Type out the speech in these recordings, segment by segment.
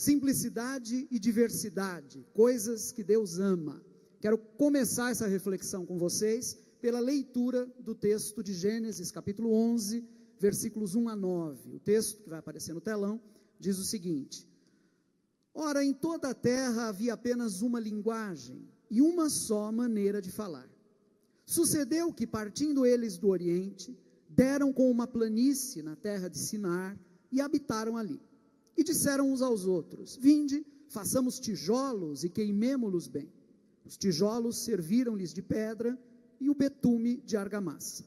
simplicidade e diversidade, coisas que Deus ama. Quero começar essa reflexão com vocês pela leitura do texto de Gênesis, capítulo 11, versículos 1 a 9. O texto que vai aparecer no telão diz o seguinte: Ora, em toda a terra havia apenas uma linguagem e uma só maneira de falar. Sucedeu que, partindo eles do Oriente, deram com uma planície na terra de Sinar e habitaram ali. E disseram uns aos outros: Vinde, façamos tijolos e queimemo-los bem. Os tijolos serviram-lhes de pedra e o betume de argamassa.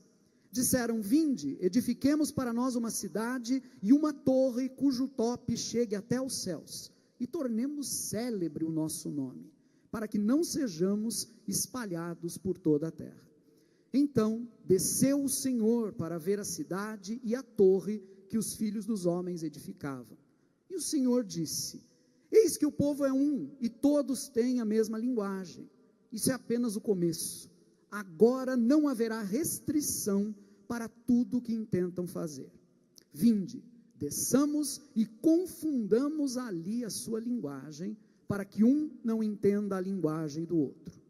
Disseram: Vinde, edifiquemos para nós uma cidade e uma torre cujo tope chegue até os céus, e tornemos célebre o nosso nome, para que não sejamos espalhados por toda a terra. Então desceu o Senhor para ver a cidade e a torre que os filhos dos homens edificavam. E o Senhor disse: Eis que o povo é um, e todos têm a mesma linguagem. Isso é apenas o começo. Agora não haverá restrição para tudo que intentam fazer. Vinde, desçamos e confundamos ali a sua linguagem, para que um não entenda a linguagem do outro.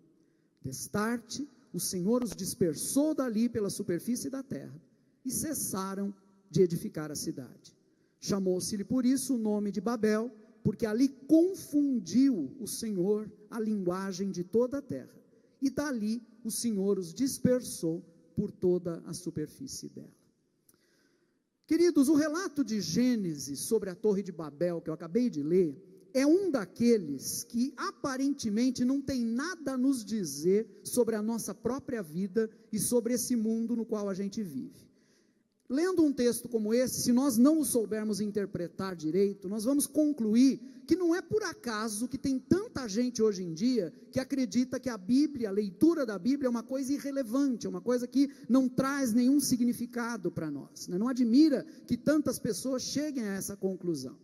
Destarte, o Senhor os dispersou dali pela superfície da terra, e cessaram de edificar a cidade. Chamou-se-lhe por isso o nome de Babel, porque ali confundiu o Senhor a linguagem de toda a terra, e dali o Senhor os dispersou por toda a superfície dela. Queridos, o relato de Gênesis sobre a Torre de Babel, que eu acabei de ler, é um daqueles que aparentemente não tem nada a nos dizer sobre a nossa própria vida e sobre esse mundo no qual a gente vive. Lendo um texto como esse, se nós não o soubermos interpretar direito, nós vamos concluir que não é por acaso que tem tanta gente hoje em dia que acredita que a Bíblia, a leitura da Bíblia é uma coisa irrelevante, é uma coisa que não traz nenhum significado para nós, né? Não admira que tantas pessoas cheguem a essa conclusão.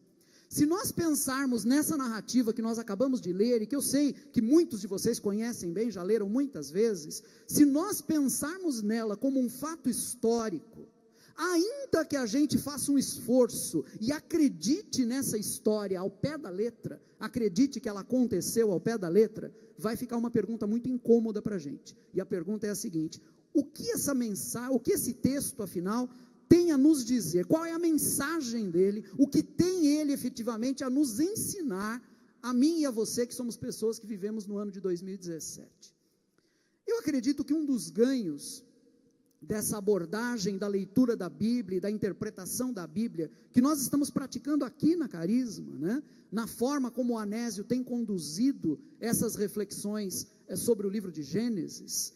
Se nós pensarmos nessa narrativa que nós acabamos de ler, e que eu sei que muitos de vocês conhecem bem, já leram muitas vezes, se nós pensarmos nela como um fato histórico, ainda que a gente faça um esforço e acredite nessa história ao pé da letra, acredite que ela aconteceu ao pé da letra, vai ficar uma pergunta muito incômoda para a gente. E a pergunta é a seguinte: o que essa mensagem, o que esse texto, afinal, tem a nos dizer? Qual é a mensagem dele? O que tem ele efetivamente a nos ensinar, a mim e a você, que somos pessoas que vivemos no ano de 2017? Eu acredito que um dos ganhos dessa abordagem da leitura da Bíblia e da interpretação da Bíblia, que nós estamos praticando aqui na Carisma, né? Na forma como o Anésio tem conduzido essas reflexões sobre o livro de Gênesis,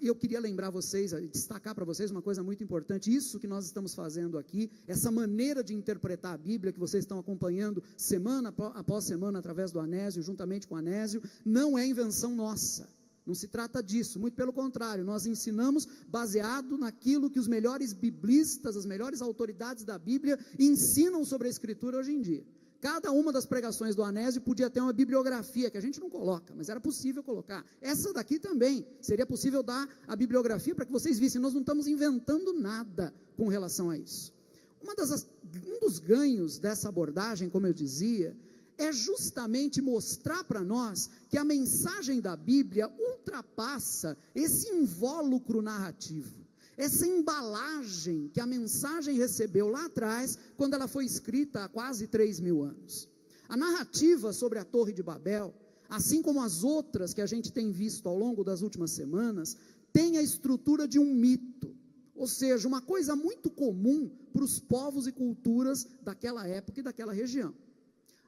eu queria lembrar vocês, destacar para vocês uma coisa muito importante: isso que nós estamos fazendo aqui, essa maneira de interpretar a Bíblia que vocês estão acompanhando semana após semana através do Anésio, juntamente com o Anésio, não é invenção nossa. Não se trata disso, muito pelo contrário, nós ensinamos baseado naquilo que os melhores biblistas, as melhores autoridades da Bíblia ensinam sobre a Escritura hoje em dia. Cada uma das pregações do Anésio podia ter uma bibliografia, que a gente não coloca, mas era possível colocar. Essa daqui também, seria possível dar a bibliografia para que vocês vissem, nós não estamos inventando nada com relação a isso. Um dos ganhos dessa abordagem, como eu dizia, é justamente mostrar para nós que a mensagem da Bíblia ultrapassa esse invólucro narrativo, essa embalagem que a mensagem recebeu lá atrás, quando ela foi escrita há quase 3.000 anos. A narrativa sobre a Torre de Babel, assim como as outras que a gente tem visto ao longo das últimas semanas, tem a estrutura de um mito, ou seja, uma coisa muito comum para os povos e culturas daquela época e daquela região.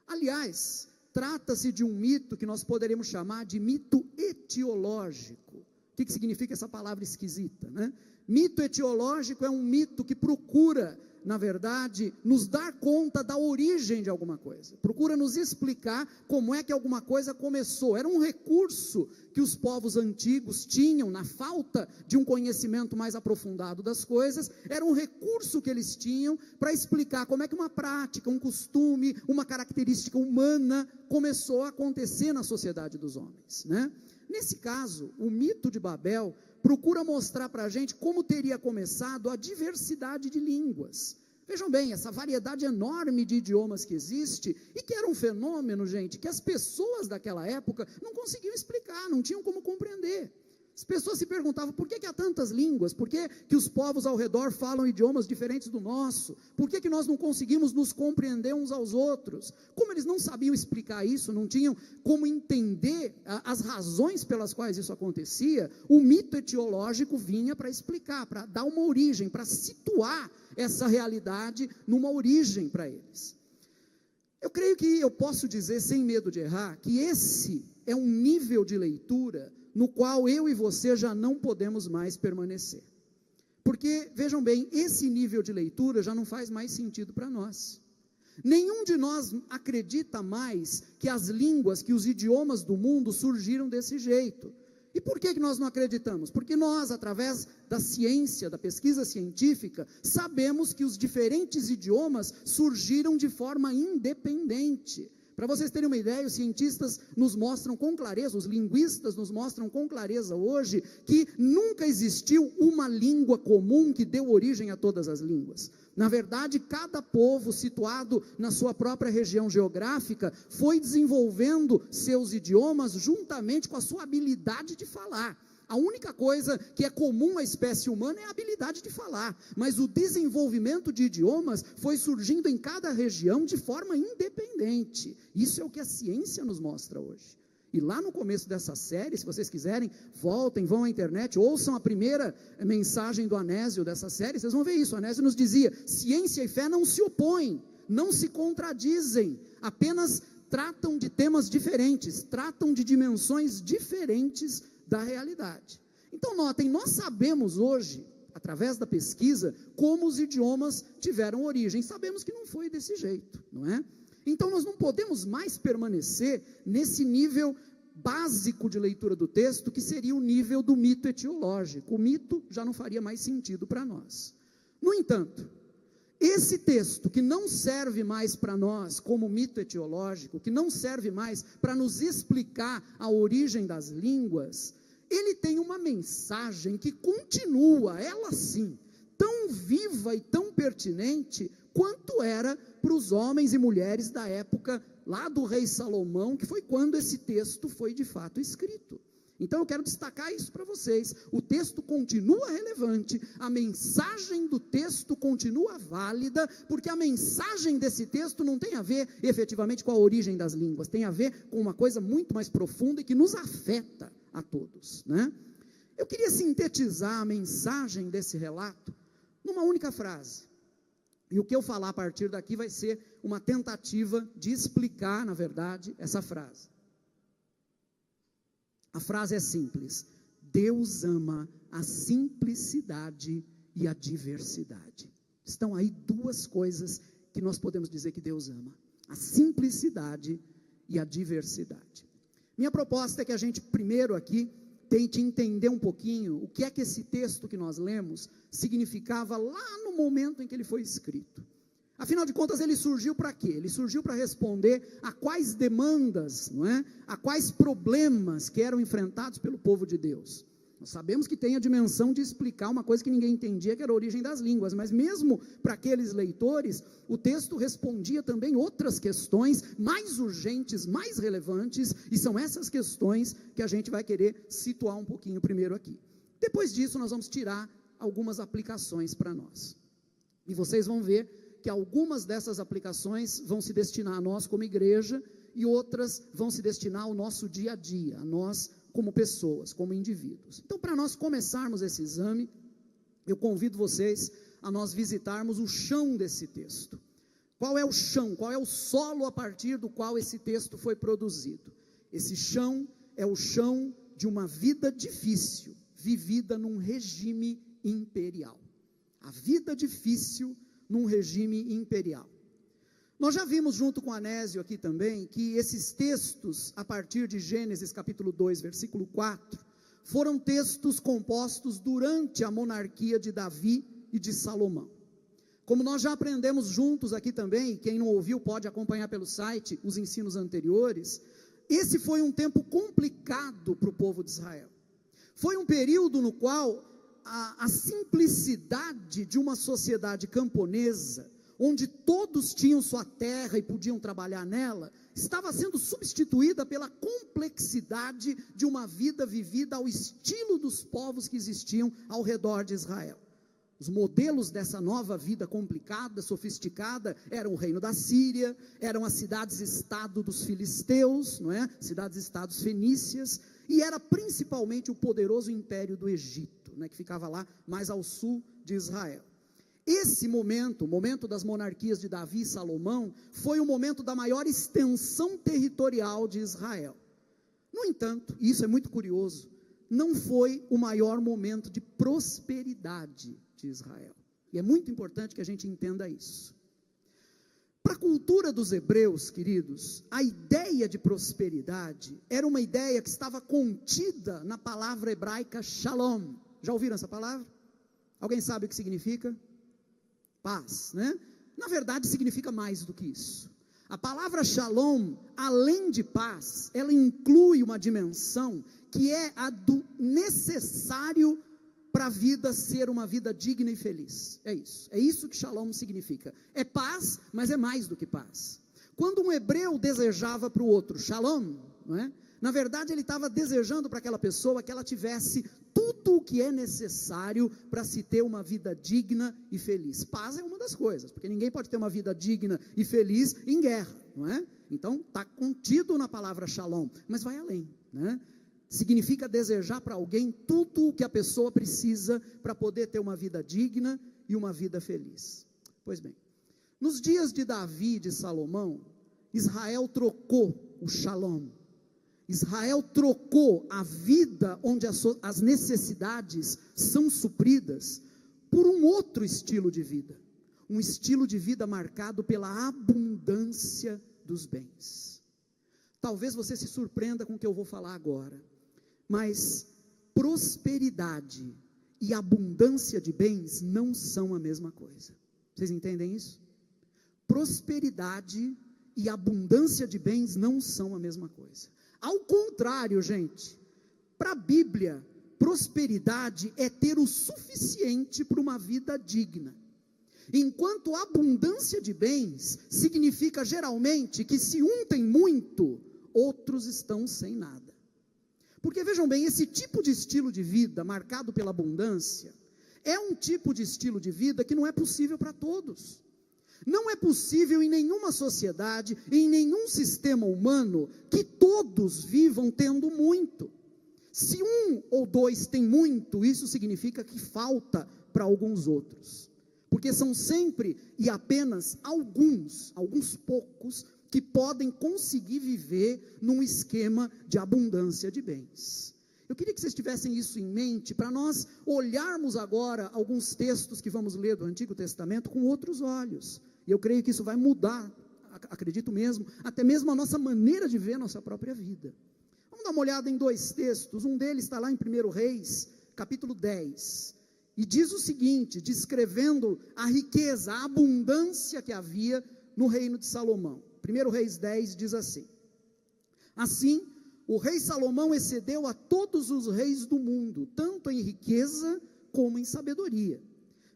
Aliás, trata-se de um mito que nós poderíamos chamar de mito etiológico. O que significa essa palavra esquisita, né? Mito etiológico é um mito que procura, na verdade, nos dar conta da origem de alguma coisa, procura nos explicar como é que alguma coisa começou. Era um recurso que os povos antigos tinham, na falta de um conhecimento mais aprofundado das coisas, era um recurso que eles tinham para explicar como é que uma prática, um costume, uma característica humana começou a acontecer na sociedade dos homens, né? Nesse caso, o mito de Babel procura mostrar para a gente como teria começado a diversidade de línguas. Vejam bem, essa variedade enorme de idiomas que existe, e que era um fenômeno, gente, que as pessoas daquela época não conseguiam explicar, não tinham como compreender. As pessoas se perguntavam, por que há tantas línguas? Por que os povos ao redor falam idiomas diferentes do nosso? Por que nós não conseguimos nos compreender uns aos outros? Como eles não sabiam explicar isso, não tinham como entender as razões pelas quais isso acontecia, o mito etiológico vinha para explicar, para dar uma origem, para situar essa realidade numa origem para eles. Eu creio que eu posso dizer, sem medo de errar, que esse é um nível de leitura no qual eu e você já não podemos mais permanecer. Porque, vejam bem, esse nível de leitura já não faz mais sentido para nós. Nenhum de nós acredita mais que as línguas, que os idiomas do mundo surgiram desse jeito. E por que nós não acreditamos? Porque nós, através da ciência, da pesquisa científica, sabemos que os diferentes idiomas surgiram de forma independente. Para vocês terem uma ideia, os cientistas nos mostram com clareza, os linguistas nos mostram com clareza hoje, que nunca existiu uma língua comum que deu origem a todas as línguas. Na verdade, cada povo situado na sua própria região geográfica foi desenvolvendo seus idiomas juntamente com a sua habilidade de falar. A única coisa que é comum à espécie humana é a habilidade de falar, mas o desenvolvimento de idiomas foi surgindo em cada região de forma independente. Isso é o que a ciência nos mostra hoje. E lá no começo dessa série, se vocês quiserem, voltem, vão à internet, ouçam a primeira mensagem do Anésio dessa série, vocês vão ver isso. O Anésio nos dizia, ciência e fé não se opõem, não se contradizem, apenas tratam de temas diferentes, tratam de dimensões diferentes da realidade. Então notem, nós sabemos hoje, através da pesquisa, como os idiomas tiveram origem, sabemos que não foi desse jeito, não é? Então nós não podemos mais permanecer nesse nível básico de leitura do texto, que seria o nível do mito etiológico. O mito já não faria mais sentido para nós. No entanto, esse texto que não serve mais para nós como mito etiológico, que não serve mais para nos explicar a origem das línguas, ele tem uma mensagem que continua, ela sim, tão viva e tão pertinente quanto era para os homens e mulheres da época lá do rei Salomão, que foi quando esse texto foi de fato escrito. Então eu quero destacar isso para vocês, o texto continua relevante, a mensagem do texto continua válida, porque a mensagem desse texto não tem a ver efetivamente com a origem das línguas, tem a ver com uma coisa muito mais profunda e que nos afeta a todos, né? Eu queria sintetizar a mensagem desse relato numa única frase, e o que eu falar a partir daqui vai ser uma tentativa de explicar, na verdade, essa frase. A frase é simples: Deus ama a simplicidade e a diversidade. Estão aí duas coisas que nós podemos dizer que Deus ama: a simplicidade e a diversidade. Minha proposta é que a gente primeiro aqui tente entender um pouquinho o que é que esse texto que nós lemos significava lá no momento em que ele foi escrito. Afinal de contas, ele surgiu para quê? Ele surgiu para responder a quais demandas, não é? A quais problemas que eram enfrentados pelo povo de Deus. Nós sabemos que tem a dimensão de explicar uma coisa que ninguém entendia, que era a origem das línguas, mas mesmo para aqueles leitores, o texto respondia também outras questões mais urgentes, mais relevantes, e são essas questões que a gente vai querer situar um pouquinho primeiro aqui. Depois disso, nós vamos tirar algumas aplicações para nós. E vocês vão ver que algumas dessas aplicações vão se destinar a nós como igreja, e outras vão se destinar ao nosso dia a dia, a nós como pessoas, como indivíduos. Então, para nós começarmos esse exame, eu convido vocês a nós visitarmos o chão desse texto. Qual é o chão? Qual é o solo a partir do qual esse texto foi produzido? Esse chão é o chão de uma vida difícil, vivida num regime imperial. A vida difícil num regime imperial. Nós já vimos junto com Anésio aqui também, que esses textos, a partir de Gênesis capítulo 2, versículo 4, foram textos compostos durante a monarquia de Davi e de Salomão. Como nós já aprendemos juntos aqui também, quem não ouviu pode acompanhar pelo site os ensinos anteriores, esse foi um tempo complicado para o povo de Israel. Foi um período no qual a simplicidade de uma sociedade camponesa, onde todos tinham sua terra e podiam trabalhar nela, estava sendo substituída pela complexidade de uma vida vivida ao estilo dos povos que existiam ao redor de Israel. Os modelos dessa nova vida complicada, sofisticada, eram o reino da Síria, eram as cidades-estado dos filisteus, não é? Cidades-estados fenícias, e era principalmente o poderoso império do Egito, né? Que ficava lá mais ao sul de Israel. Esse momento, o momento das monarquias de Davi e Salomão, foi o momento da maior extensão territorial de Israel. No entanto, e isso é muito curioso, não foi o maior momento de prosperidade de Israel. E é muito importante que a gente entenda isso. Para a cultura dos hebreus, queridos, a ideia de prosperidade era uma ideia que estava contida na palavra hebraica shalom. Já ouviram essa palavra? Alguém sabe o que significa? Paz, né? Na verdade significa mais do que isso. A palavra shalom, além de paz, ela inclui uma dimensão que é a do necessário para a vida ser uma vida digna e feliz. É isso que shalom significa. É paz, mas é mais do que paz. Quando um hebreu desejava para o outro shalom, não é? Na verdade ele estava desejando para aquela pessoa que ela tivesse tudo o que é necessário para se ter uma vida digna e feliz. Paz é uma das coisas, porque ninguém pode ter uma vida digna e feliz em guerra, não é? Então está contido na palavra shalom, mas vai além, né? Significa desejar para alguém tudo o que a pessoa precisa para poder ter uma vida digna e uma vida feliz. Pois bem, nos dias de Davi e de Salomão, Israel trocou o shalom. Israel trocou a vida onde as necessidades são supridas por um outro estilo de vida. Um estilo de vida marcado pela abundância dos bens. Talvez você se surpreenda com o que eu vou falar agora, mas prosperidade e abundância de bens não são a mesma coisa. Vocês entendem isso? Prosperidade e abundância de bens não são a mesma coisa. Ao contrário, gente, para a Bíblia, prosperidade é ter o suficiente para uma vida digna. Enquanto abundância de bens significa geralmente que se um tem muito, outros estão sem nada. Porque vejam bem, esse tipo de estilo de vida marcado pela abundância é um tipo de estilo de vida que não é possível para todos. Não é possível em nenhuma sociedade, em nenhum sistema humano, que todos vivam tendo muito. Se um ou dois têm muito, isso significa que falta para alguns outros. Porque são sempre e apenas alguns poucos, que podem conseguir viver num esquema de abundância de bens. Eu queria que vocês tivessem isso em mente, para nós olharmos agora alguns textos que vamos ler do Antigo Testamento com outros olhos. E eu creio que isso vai mudar, acredito mesmo, até mesmo a nossa maneira de ver a nossa própria vida. Vamos dar uma olhada em dois textos, um deles está lá em 1 Reis, capítulo 10, e diz o seguinte, descrevendo a riqueza, a abundância que havia no reino de Salomão. 1 Reis 10 diz assim: assim, o rei Salomão excedeu a todos os reis do mundo, tanto em riqueza como em sabedoria.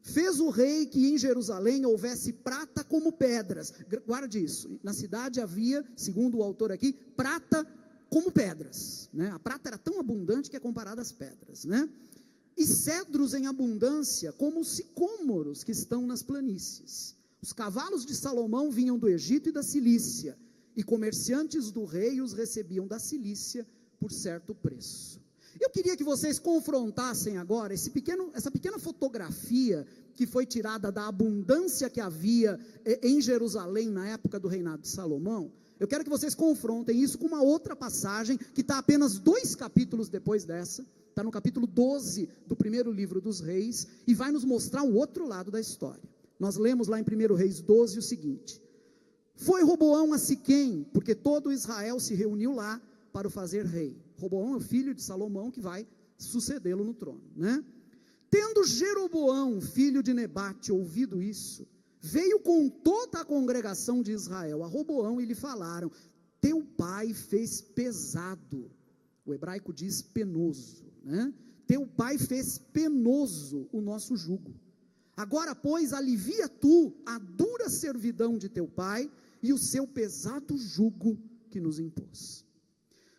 Fez o rei que em Jerusalém houvesse prata como pedras. Guarde isso, na cidade havia, segundo o autor aqui, prata como pedras, né? A prata era tão abundante que é comparada às pedras, né? E cedros em abundância, como os sicômoros que estão nas planícies. Os cavalos de Salomão vinham do Egito e da Cilícia, e comerciantes do rei os recebiam da Cilícia por certo preço. Eu queria que vocês confrontassem agora essa pequena fotografia que foi tirada da abundância que havia em Jerusalém na época do reinado de Salomão. Eu quero que vocês confrontem isso com uma outra passagem que está apenas 2 capítulos depois dessa, está no capítulo 12 do primeiro livro dos reis, e vai nos mostrar o outro lado da história. Nós lemos lá em 1 Reis 12 o seguinte: foi Roboão a Siquém, porque todo Israel se reuniu lá para o fazer rei. Roboão é o filho de Salomão que vai sucedê-lo no trono, né? Tendo Jeroboão, filho de Nebate, ouvido isso, veio com toda a congregação de Israel a Roboão e lhe falaram: teu pai fez pesado, o hebraico diz penoso, né? Teu pai fez penoso o nosso jugo. Agora, pois, alivia tu a dura servidão de teu pai e o seu pesado jugo que nos impôs.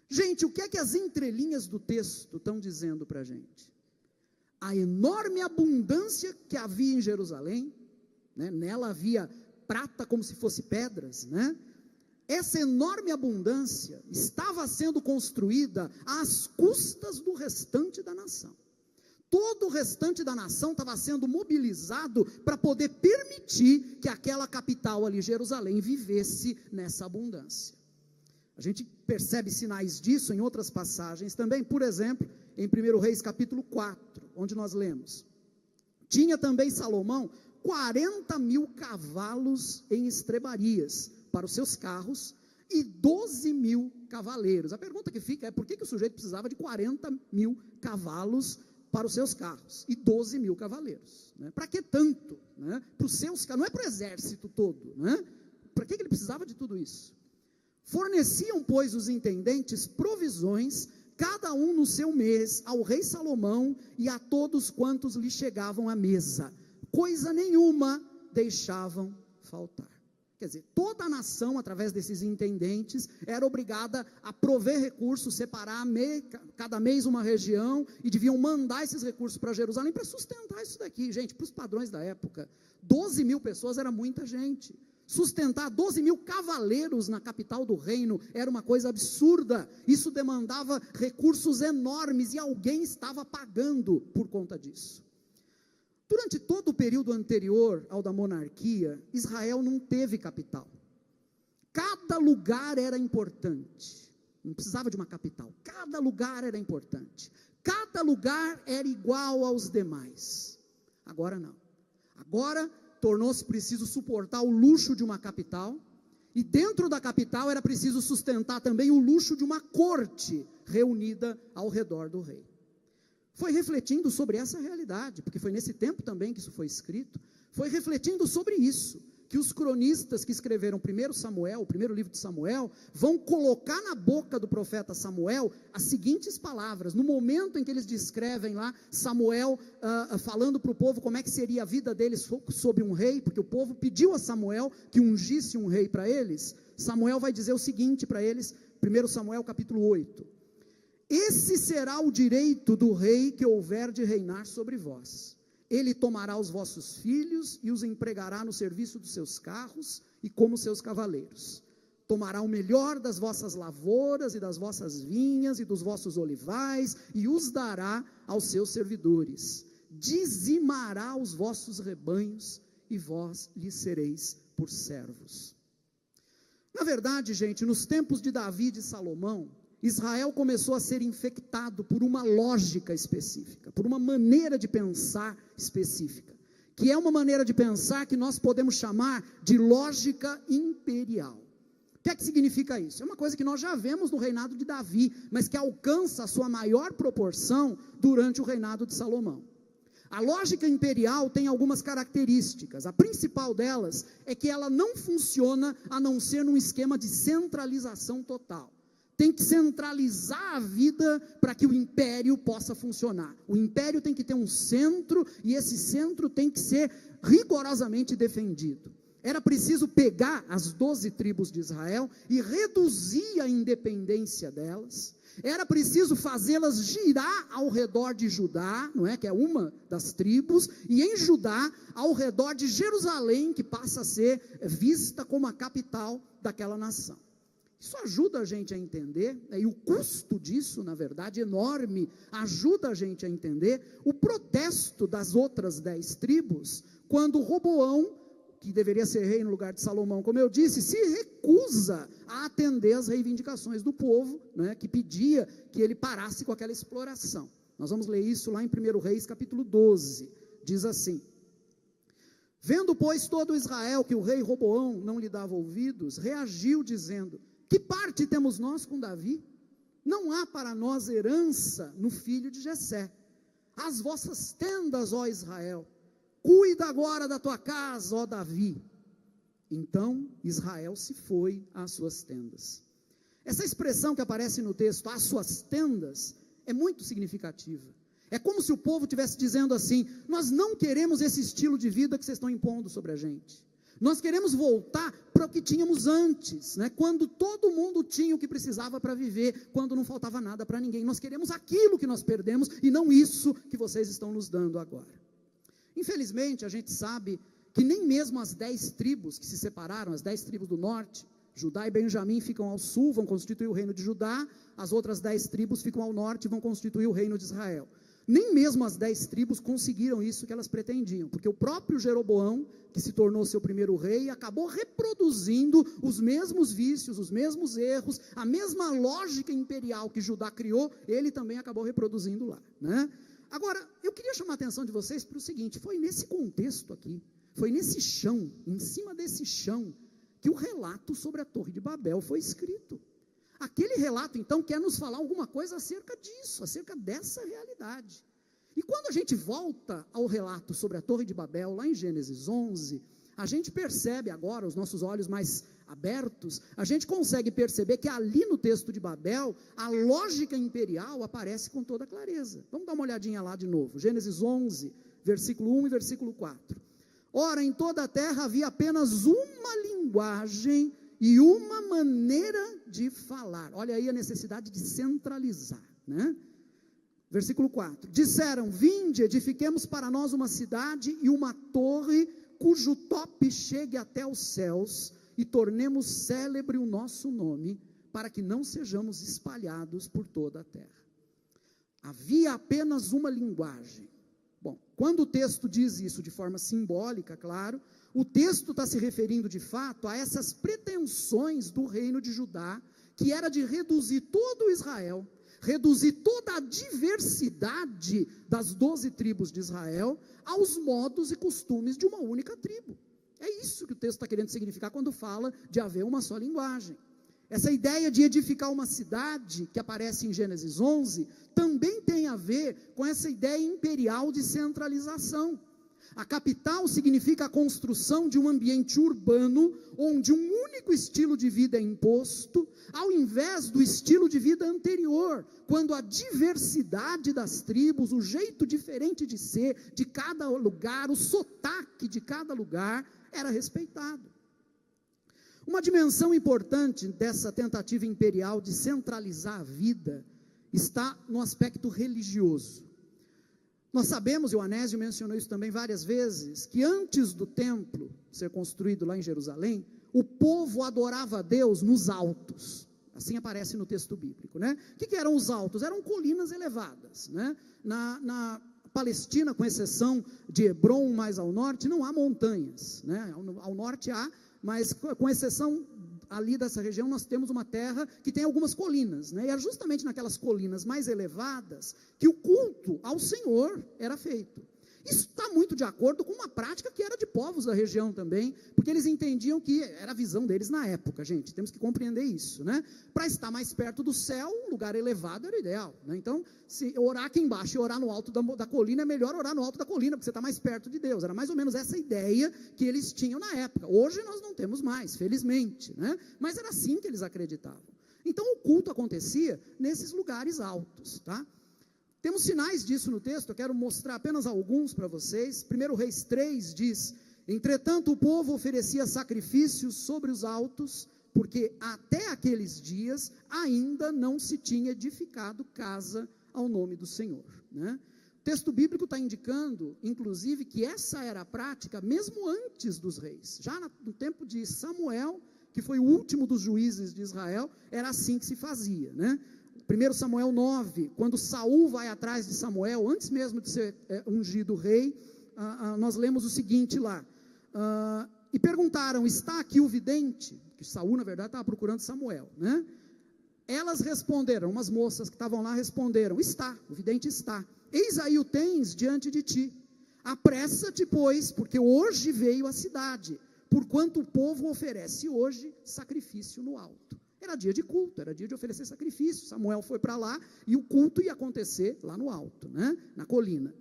Gente, o que é que as entrelinhas do texto estão dizendo para a gente? A enorme abundância que havia em Jerusalém, né? Nela havia prata como se fosse pedras, né? Essa enorme abundância estava sendo construída às custas do restante da nação. Todo o restante da nação estava sendo mobilizado para poder permitir que aquela capital ali, Jerusalém, vivesse nessa abundância. A gente percebe sinais disso em outras passagens também, por exemplo, em 1 Reis capítulo 4, onde nós lemos: tinha também Salomão 40.000 cavalos em estrebarias para os seus carros e 12.000 cavaleiros. A pergunta que fica é: por que o sujeito precisava de 40.000 cavalos para os seus carros e 12.000 cavaleiros? Né? Para que tanto? Né? Para os seus carros, não é para o exército todo. Né? Para que ele precisava de tudo isso? Forneciam, pois, os intendentes provisões, cada um no seu mês, ao rei Salomão e a todos quantos lhe chegavam à mesa. Coisa nenhuma deixavam faltar. Quer dizer, toda a nação, através desses intendentes, era obrigada a prover recursos, separar cada mês uma região, e deviam mandar esses recursos para Jerusalém para sustentar isso daqui. Gente, para os padrões da época, 12.000 pessoas era muita gente. Sustentar 12.000 cavaleiros na capital do reino era uma coisa absurda. Isso demandava recursos enormes e alguém estava pagando por conta disso. Durante todo o período anterior ao da monarquia, Israel não teve capital. Cada lugar era importante. Não precisava de uma capital. Cada lugar era importante. Cada lugar era igual aos demais. Agora não. Agora tornou-se preciso suportar o luxo de uma capital, e dentro da capital era preciso sustentar também o luxo de uma corte reunida ao redor do rei. Foi refletindo sobre essa realidade, porque foi nesse tempo também que isso foi escrito, foi refletindo sobre isso, que os cronistas que escreveram o primeiro livro de Samuel, vão colocar na boca do profeta Samuel as seguintes palavras. No momento em que eles descrevem lá, Samuel falando para o povo como é que seria a vida deles sob um rei, porque o povo pediu a Samuel que ungisse um rei para eles. Samuel vai dizer o seguinte para eles, 1 Samuel capítulo 8, esse será o direito do rei que houver de reinar sobre vós. Ele tomará os vossos filhos e os empregará no serviço dos seus carros e como seus cavaleiros. Tomará o melhor das vossas lavouras e das vossas vinhas e dos vossos olivais e os dará aos seus servidores. Dizimará os vossos rebanhos e vós lhe sereis por servos. Na verdade, gente, nos tempos de Davi e de Salomão, Israel começou a ser infectado por uma lógica específica, por uma maneira de pensar específica, que é uma maneira de pensar que nós podemos chamar de lógica imperial. O que é que significa isso? É uma coisa que nós já vemos no reinado de Davi, mas que alcança a sua maior proporção durante o reinado de Salomão. A lógica imperial tem algumas características. A principal delas é que ela não funciona a não ser num esquema de centralização total. Tem que centralizar a vida para que o império possa funcionar. O império tem que ter um centro, e esse centro tem que ser rigorosamente defendido. Era preciso pegar as 12 tribos de Israel e reduzir a independência delas. Era preciso fazê-las girar ao redor de Judá, não é? Que é uma das tribos, e em Judá, ao redor de Jerusalém, que passa a ser vista como a capital daquela nação. Isso ajuda a gente a entender, e o custo disso, na verdade, enorme, ajuda a gente a entender o protesto das outras 10 tribos, quando Roboão, que deveria ser rei no lugar de Salomão, como eu disse, se recusa a atender as reivindicações do povo, né, que pedia que ele parasse com aquela exploração. Nós vamos ler isso lá em 1 Reis, capítulo 12, diz assim: vendo, pois, todo Israel que o rei Roboão não lhe dava ouvidos, reagiu dizendo: que parte temos nós com Davi? Não há para nós herança no filho de Jessé. As vossas tendas, ó Israel, cuida agora da tua casa, ó Davi. Então Israel se foi às suas tendas. Essa expressão que aparece no texto, às suas tendas, é muito significativa. É como se o povo estivesse dizendo assim: nós não queremos esse estilo de vida que vocês estão impondo sobre a gente. Nós queremos voltar para o que tínhamos antes, né? Quando todo mundo tinha o que precisava para viver, quando não faltava nada para ninguém. Nós queremos aquilo que nós perdemos e não isso que vocês estão nos dando agora. Infelizmente, a gente sabe que nem mesmo as 10 tribos que se separaram, as 10 tribos do norte, Judá e Benjamim ficam ao sul, vão constituir o reino de Judá, as outras 10 tribos ficam ao norte e vão constituir o reino de Israel. Nem mesmo as 10 tribos conseguiram isso que elas pretendiam, porque o próprio Jeroboão, que se tornou seu primeiro rei, acabou reproduzindo os mesmos vícios, os mesmos erros, a mesma lógica imperial que Judá criou, ele também acabou reproduzindo lá, né? Agora, eu queria chamar a atenção de vocês para o seguinte: foi nesse contexto aqui, foi nesse chão, em cima desse chão, que o relato sobre a Torre de Babel foi escrito. Aquele relato, então, quer nos falar alguma coisa acerca disso, acerca dessa realidade. E quando a gente volta ao relato sobre a Torre de Babel, lá em Gênesis 11, a gente percebe agora, os nossos olhos mais abertos, a gente consegue perceber que ali no texto de Babel, a lógica imperial aparece com toda clareza. Vamos dar uma olhadinha lá de novo, Gênesis 11, versículo 1 e versículo 4. Ora, em toda a terra havia apenas uma linguagem e uma maneira de falar. Olha aí a necessidade de centralizar, né? Versículo 4. Disseram: vinde, edifiquemos para nós uma cidade e uma torre cujo tope chegue até os céus e tornemos célebre o nosso nome, para que não sejamos espalhados por toda a terra. Havia apenas uma linguagem. Bom, quando o texto diz isso de forma simbólica, claro, o texto está se referindo de fato a essas pretensões do reino de Judá, que era de reduzir todo Israel, reduzir toda a diversidade das 12 tribos de Israel aos modos e costumes de uma única tribo. É isso que o texto está querendo significar quando fala de haver uma só linguagem. Essa ideia de edificar uma cidade, que aparece em Gênesis 11, também tem a ver com essa ideia imperial de centralização. A capital significa a construção de um ambiente urbano, onde um único estilo de vida é imposto, ao invés do estilo de vida anterior, quando a diversidade das tribos, o jeito diferente de ser de cada lugar, o sotaque de cada lugar, era respeitado. Uma dimensão importante dessa tentativa imperial de centralizar a vida está no aspecto religioso. Nós sabemos, e o Anésio mencionou isso também várias vezes, que antes do templo ser construído lá em Jerusalém, o povo adorava a Deus nos altos. Assim aparece no texto bíblico, né? O que eram os altos? Eram colinas elevadas, né? Na Palestina, com exceção de Hebrom, mais ao norte, não há montanhas, né? Ao norte há, mas com exceção ali dessa região, nós temos uma terra que tem algumas colinas, né? E é justamente naquelas colinas mais elevadas que o culto ao Senhor era feito. Isso está muito de acordo com uma prática que era de povos da região também, porque eles entendiam que era a visão deles na época, gente, temos que compreender isso, né? Para estar mais perto do céu, um lugar elevado era o ideal, né? Então, se orar aqui embaixo e orar no alto da colina, é melhor orar no alto da colina, porque você está mais perto de Deus. Era mais ou menos essa ideia que eles tinham na época. Hoje nós não temos mais, felizmente, né? Mas era assim que eles acreditavam. Então, o culto acontecia nesses lugares altos, tá? Temos sinais disso no texto, eu quero mostrar apenas alguns para vocês. 1 Reis 3 diz: entretanto o povo oferecia sacrifícios sobre os altos, porque até aqueles dias ainda não se tinha edificado casa ao nome do Senhor, né? O texto bíblico está indicando, inclusive, que essa era a prática mesmo antes dos reis. Já no tempo de Samuel, que foi o último dos juízes de Israel, era assim que se fazia, né? 1 Samuel 9, quando Saul vai atrás de Samuel, antes mesmo de ser ungido rei, nós lemos o seguinte lá, e perguntaram: está aqui o vidente? Que Saul, na verdade, estava procurando Samuel, né? Elas responderam, umas moças que estavam lá responderam: está, o vidente está, eis aí o tens diante de ti, apressa-te, pois, porque hoje veio a cidade, porquanto o povo oferece hoje sacrifício no alto. Era dia de culto, era dia de oferecer sacrifício. Samuel foi para lá e o culto ia acontecer lá no alto, né? Na colina.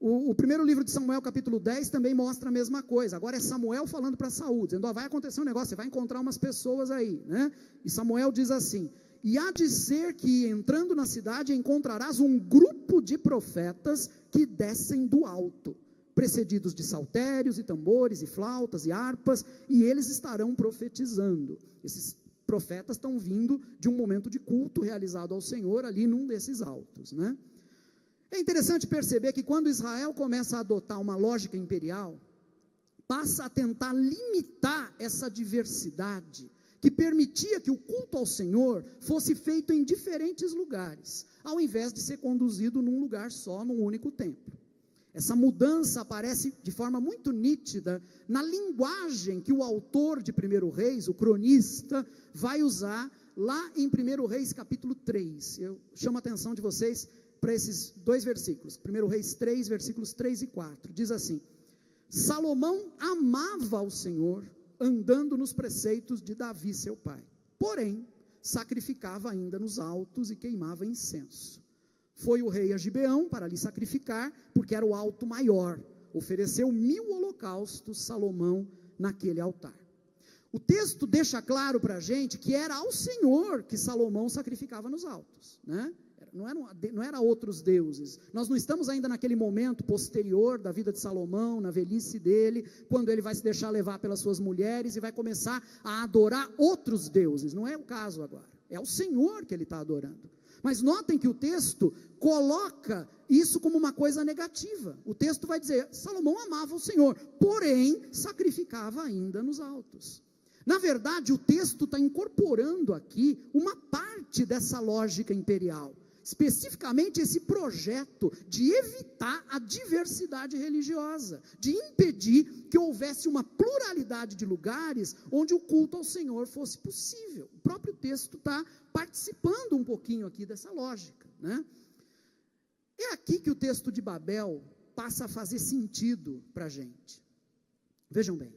O primeiro livro de Samuel, capítulo 10, também mostra a mesma coisa. Agora é Samuel falando para Saul, dizendo: vai acontecer um negócio, você vai encontrar umas pessoas aí, né? E Samuel diz assim: e há de ser que, entrando na cidade, encontrarás um grupo de profetas que descem do alto, precedidos de saltérios e tambores e flautas e harpas, e eles estarão profetizando. Esses profetas estão vindo de um momento de culto realizado ao Senhor ali num desses altos, né? É interessante perceber que quando Israel começa a adotar uma lógica imperial, passa a tentar limitar essa diversidade, que permitia que o culto ao Senhor fosse feito em diferentes lugares, ao invés de ser conduzido num lugar só, num único templo. Essa mudança aparece de forma muito nítida na linguagem que o autor de 1 Reis, o cronista, vai usar lá em 1 Reis capítulo 3. Eu chamo a atenção de vocês para esses dois versículos, 1 Reis 3, versículos 3 e 4, diz assim: Salomão amava ao Senhor, andando nos preceitos de Davi seu pai, porém, sacrificava ainda nos altos e queimava incenso. Foi o rei a Gibeão para lhe sacrificar, porque era o alto maior, ofereceu 1000 holocaustos Salomão naquele altar. O texto deixa claro para a gente que era ao Senhor que Salomão sacrificava nos altos, né? Não era outros deuses. Nós não estamos ainda naquele momento posterior da vida de Salomão, na velhice dele, quando ele vai se deixar levar pelas suas mulheres e vai começar a adorar outros deuses. Não é o caso agora, é o Senhor que ele está adorando. Mas notem que o texto coloca isso como uma coisa negativa. O texto vai dizer, Salomão amava o Senhor, porém sacrificava ainda nos altos. Na verdade, o texto está incorporando aqui uma parte dessa lógica imperial, especificamente esse projeto de evitar a diversidade religiosa, de impedir que houvesse uma pluralidade de lugares onde o culto ao Senhor fosse possível. O próprio texto está participando um pouquinho aqui dessa lógica, né? É aqui que o texto de Babel passa a fazer sentido para a gente. Vejam bem,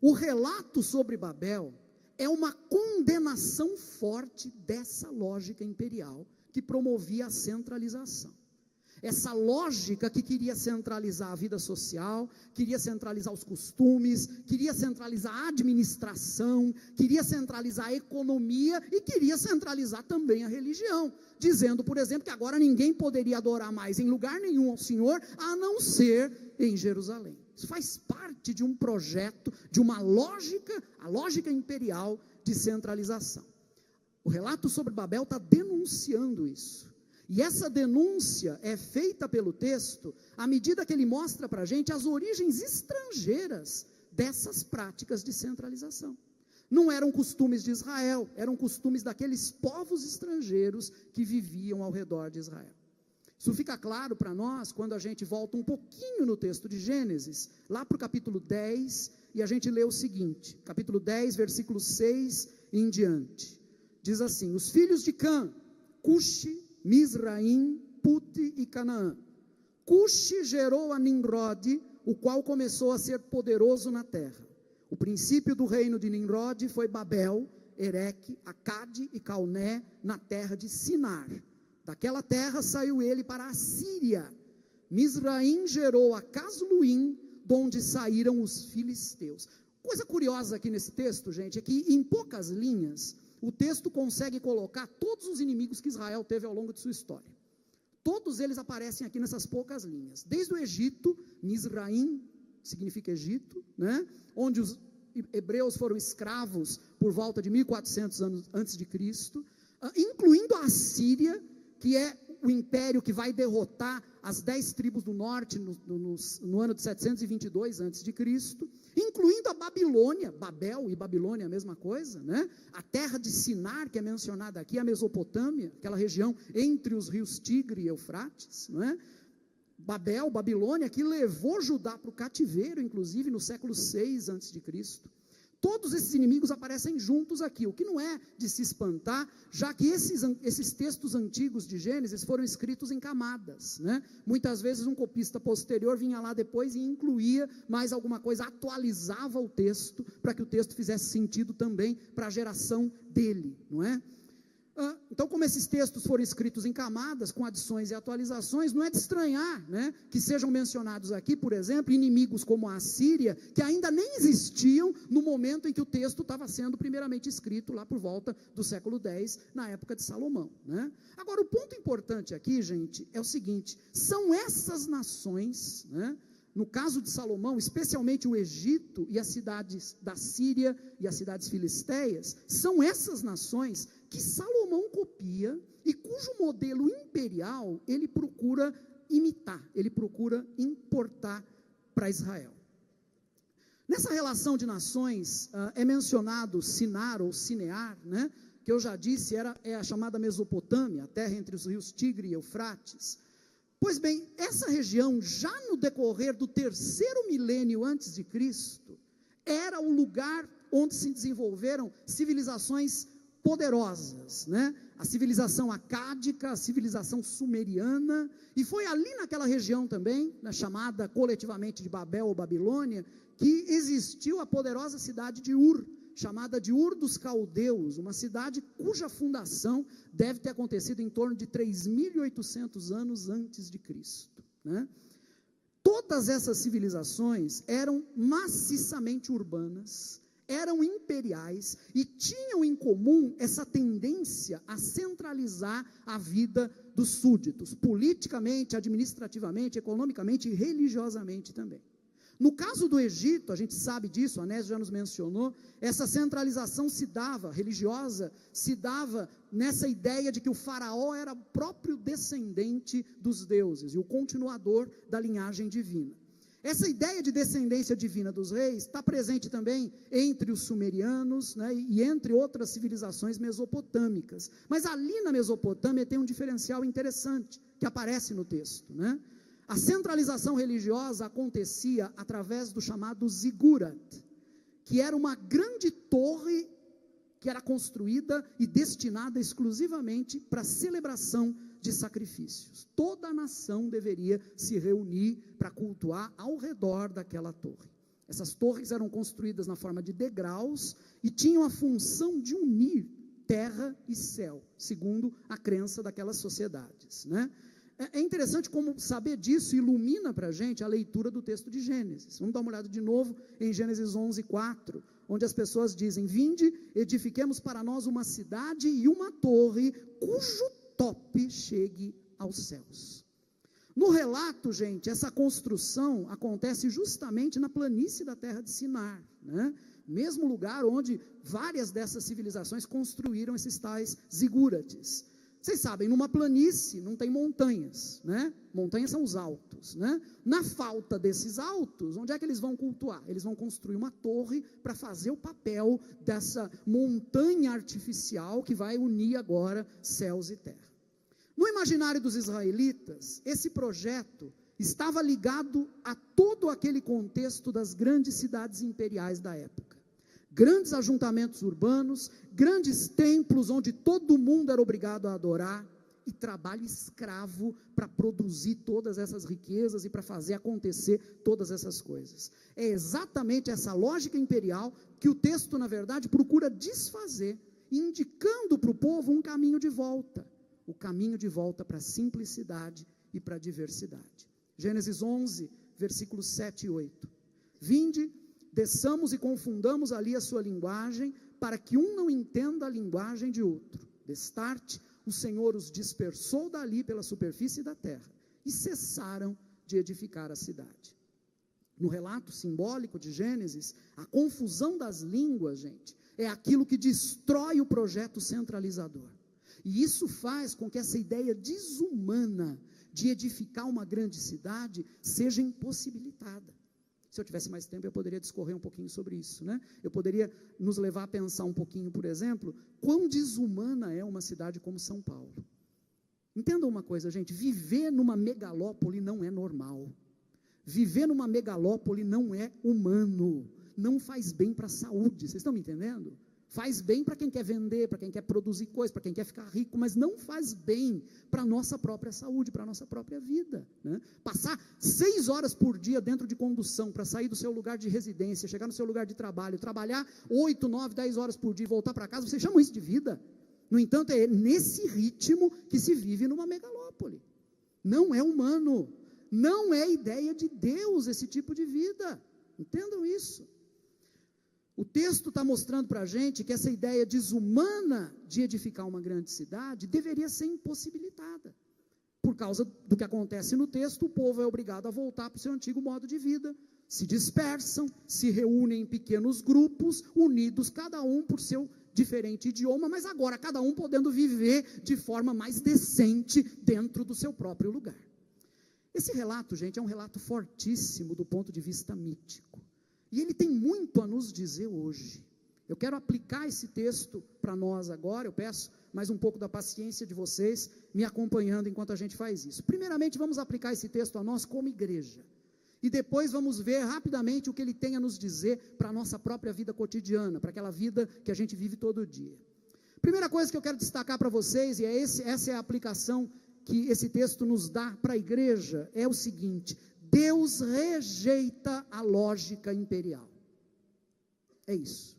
o relato sobre Babel é uma condenação forte dessa lógica imperial que promovia a centralização. Essa lógica que queria centralizar a vida social, queria centralizar os costumes, queria centralizar a administração, queria centralizar a economia e queria centralizar também a religião, dizendo, por exemplo, que agora ninguém poderia adorar mais em lugar nenhum ao Senhor, a não ser em Jerusalém. Isso faz parte de um projeto, de uma lógica, a lógica imperial de centralização. O relato sobre Babel está denunciando isso. E essa denúncia é feita pelo texto à medida que ele mostra para a gente as origens estrangeiras dessas práticas de centralização. Não eram costumes de Israel, eram costumes daqueles povos estrangeiros que viviam ao redor de Israel. Isso fica claro para nós quando a gente volta um pouquinho no texto de Gênesis, lá para o capítulo 10, e a gente lê o seguinte, capítulo 10, versículo 6 e em diante. Diz assim, os filhos de Cã, Cuxi, Misraim, Puti e Canaã. Cuxi gerou a Nimrode, o qual começou a ser poderoso na terra. O princípio do reino de Nimrode foi Babel, Ereque, Acade e Calné, na terra de Sinar. Daquela terra saiu ele para a Síria. Misraim gerou a Casluim, de onde saíram os filisteus. Coisa curiosa aqui nesse texto, gente, é que em poucas linhas, o texto consegue colocar todos os inimigos que Israel teve ao longo de sua história. Todos eles aparecem aqui nessas poucas linhas. Desde o Egito, Misraim significa Egito, né? Onde os hebreus foram escravos por volta de 1400 anos antes de Cristo, incluindo a Síria, que é o império que vai derrotar as 10 tribos do norte no ano de 722 a.C., incluindo a Babilônia, Babel e Babilônia, a mesma coisa, né? A terra de Sinar, que é mencionada aqui, a Mesopotâmia, aquela região entre os rios Tigre e Eufrates, não é? Babel, Babilônia, que levou Judá para o cativeiro, inclusive no século 6 a.C., Todos esses inimigos aparecem juntos aqui, o que não é de se espantar, já que esses textos antigos de Gênesis foram escritos em camadas, né? Muitas vezes um copista posterior vinha lá depois e incluía mais alguma coisa, atualizava o texto, para que o texto fizesse sentido também para a geração dele, não é? Então, como esses textos foram escritos em camadas, com adições e atualizações, não é de estranhar, né, que sejam mencionados aqui, por exemplo, inimigos como a Assíria, que ainda nem existiam no momento em que o texto estava sendo primeiramente escrito, lá por volta do século X, na época de Salomão, né? Agora, o ponto importante aqui, gente, é o seguinte: são essas nações, né, no caso de Salomão, especialmente o Egito e as cidades da Síria e as cidades filisteias, são essas nações que Salomão copia e cujo modelo imperial ele procura imitar, ele procura importar para Israel. Nessa relação de nações, é mencionado Sinar ou Sinear, né, que eu já disse, é a chamada Mesopotâmia, a terra entre os rios Tigre e Eufrates. Pois bem, essa região, já no decorrer do 3º milênio antes de Cristo, era o lugar onde se desenvolveram civilizações poderosas, né? A civilização acádica, a civilização sumeriana, e foi ali naquela região também, né, chamada coletivamente de Babel ou Babilônia, que existiu a poderosa cidade de Ur, chamada de Ur dos Caldeus, uma cidade cuja fundação deve ter acontecido em torno de 3.800 anos antes de Cristo, né? Todas essas civilizações eram maciçamente urbanas, eram imperiais e tinham em comum essa tendência a centralizar a vida dos súditos, politicamente, administrativamente, economicamente e religiosamente também. No caso do Egito, a gente sabe disso, a Anésio já nos mencionou, essa centralização religiosa, se dava nessa ideia de que o faraó era o próprio descendente dos deuses e o continuador da linhagem divina. Essa ideia de descendência divina dos reis está presente também entre os sumerianos, né, e entre outras civilizações mesopotâmicas. Mas ali na Mesopotâmia tem um diferencial interessante que aparece no texto, né? A centralização religiosa acontecia através do chamado zigurat, que era uma grande torre que era construída e destinada exclusivamente para a celebração de sacrifícios. Toda a nação deveria se reunir para cultuar ao redor daquela torre. Essas torres eram construídas na forma de degraus e tinham a função de unir terra e céu, segundo a crença daquelas sociedades, né? É interessante como saber disso ilumina para a gente a leitura do texto de Gênesis. Vamos dar uma olhada de novo em Gênesis 11:4, onde as pessoas dizem: vinde, edifiquemos para nós uma cidade e uma torre, cujo tope chegue aos céus. No relato, gente, essa construção acontece justamente na planície da terra de Sinar, né? Mesmo lugar onde várias dessas civilizações construíram esses tais zigurates. Vocês sabem, numa planície não tem montanhas, né? Montanhas são os altos, né? Na falta desses altos, onde é que eles vão cultuar? Eles vão construir uma torre para fazer o papel dessa montanha artificial que vai unir agora céus e terra. No imaginário dos israelitas, esse projeto estava ligado a todo aquele contexto das grandes cidades imperiais da época. Grandes ajuntamentos urbanos, grandes templos onde todo mundo era obrigado a adorar, e trabalho escravo para produzir todas essas riquezas e para fazer acontecer todas essas coisas. É exatamente essa lógica imperial que o texto, na verdade, procura desfazer, indicando para o povo um caminho de volta, o caminho de volta para a simplicidade e para a diversidade. Gênesis 11, versículos 7 e 8. Vinde, desçamos e confundamos ali a sua linguagem, para que um não entenda a linguagem de outro. Destarte, o Senhor os dispersou dali pela superfície da terra, e cessaram de edificar a cidade. No relato simbólico de Gênesis, a confusão das línguas, gente, é aquilo que destrói o projeto centralizador. E isso faz com que essa ideia desumana de edificar uma grande cidade seja impossibilitada. Se eu tivesse mais tempo, eu poderia discorrer um pouquinho sobre isso, né? Eu poderia nos levar a pensar um pouquinho, por exemplo, quão desumana é uma cidade como São Paulo. Entendam uma coisa, gente, viver numa megalópole não é normal. Viver numa megalópole não é humano, não faz bem para a saúde, vocês estão me entendendo? Faz bem para quem quer vender, para quem quer produzir coisas, para quem quer ficar rico, mas não faz bem para a nossa própria saúde, para a nossa própria vida, né? Passar 6 horas por dia dentro de condução, para sair do seu lugar de residência, chegar no seu lugar de trabalho, trabalhar 8, 9, 10 horas por dia e voltar para casa, você chama isso de vida? No entanto, é nesse ritmo que se vive numa megalópole. Não é humano, não é ideia de Deus esse tipo de vida. Entendam isso. O texto está mostrando para a gente que essa ideia desumana de edificar uma grande cidade deveria ser impossibilitada. Por causa do que acontece no texto, o povo é obrigado a voltar para o seu antigo modo de vida. Se dispersam, se reúnem em pequenos grupos, unidos cada um por seu diferente idioma, mas agora cada um podendo viver de forma mais decente dentro do seu próprio lugar. Esse relato, gente, é um relato fortíssimo do ponto de vista mítico. E ele tem muito a nos dizer hoje. Eu quero aplicar esse texto para nós agora. Eu peço mais um pouco da paciência de vocês me acompanhando enquanto a gente faz isso. Primeiramente, vamos aplicar esse texto a nós como igreja. E depois vamos ver rapidamente o que ele tem a nos dizer para a nossa própria vida cotidiana, para aquela vida que a gente vive todo dia. Primeira coisa que eu quero destacar para vocês, e essa é a aplicação que esse texto nos dá para a igreja, é o seguinte: Deus rejeita a lógica imperial. É isso.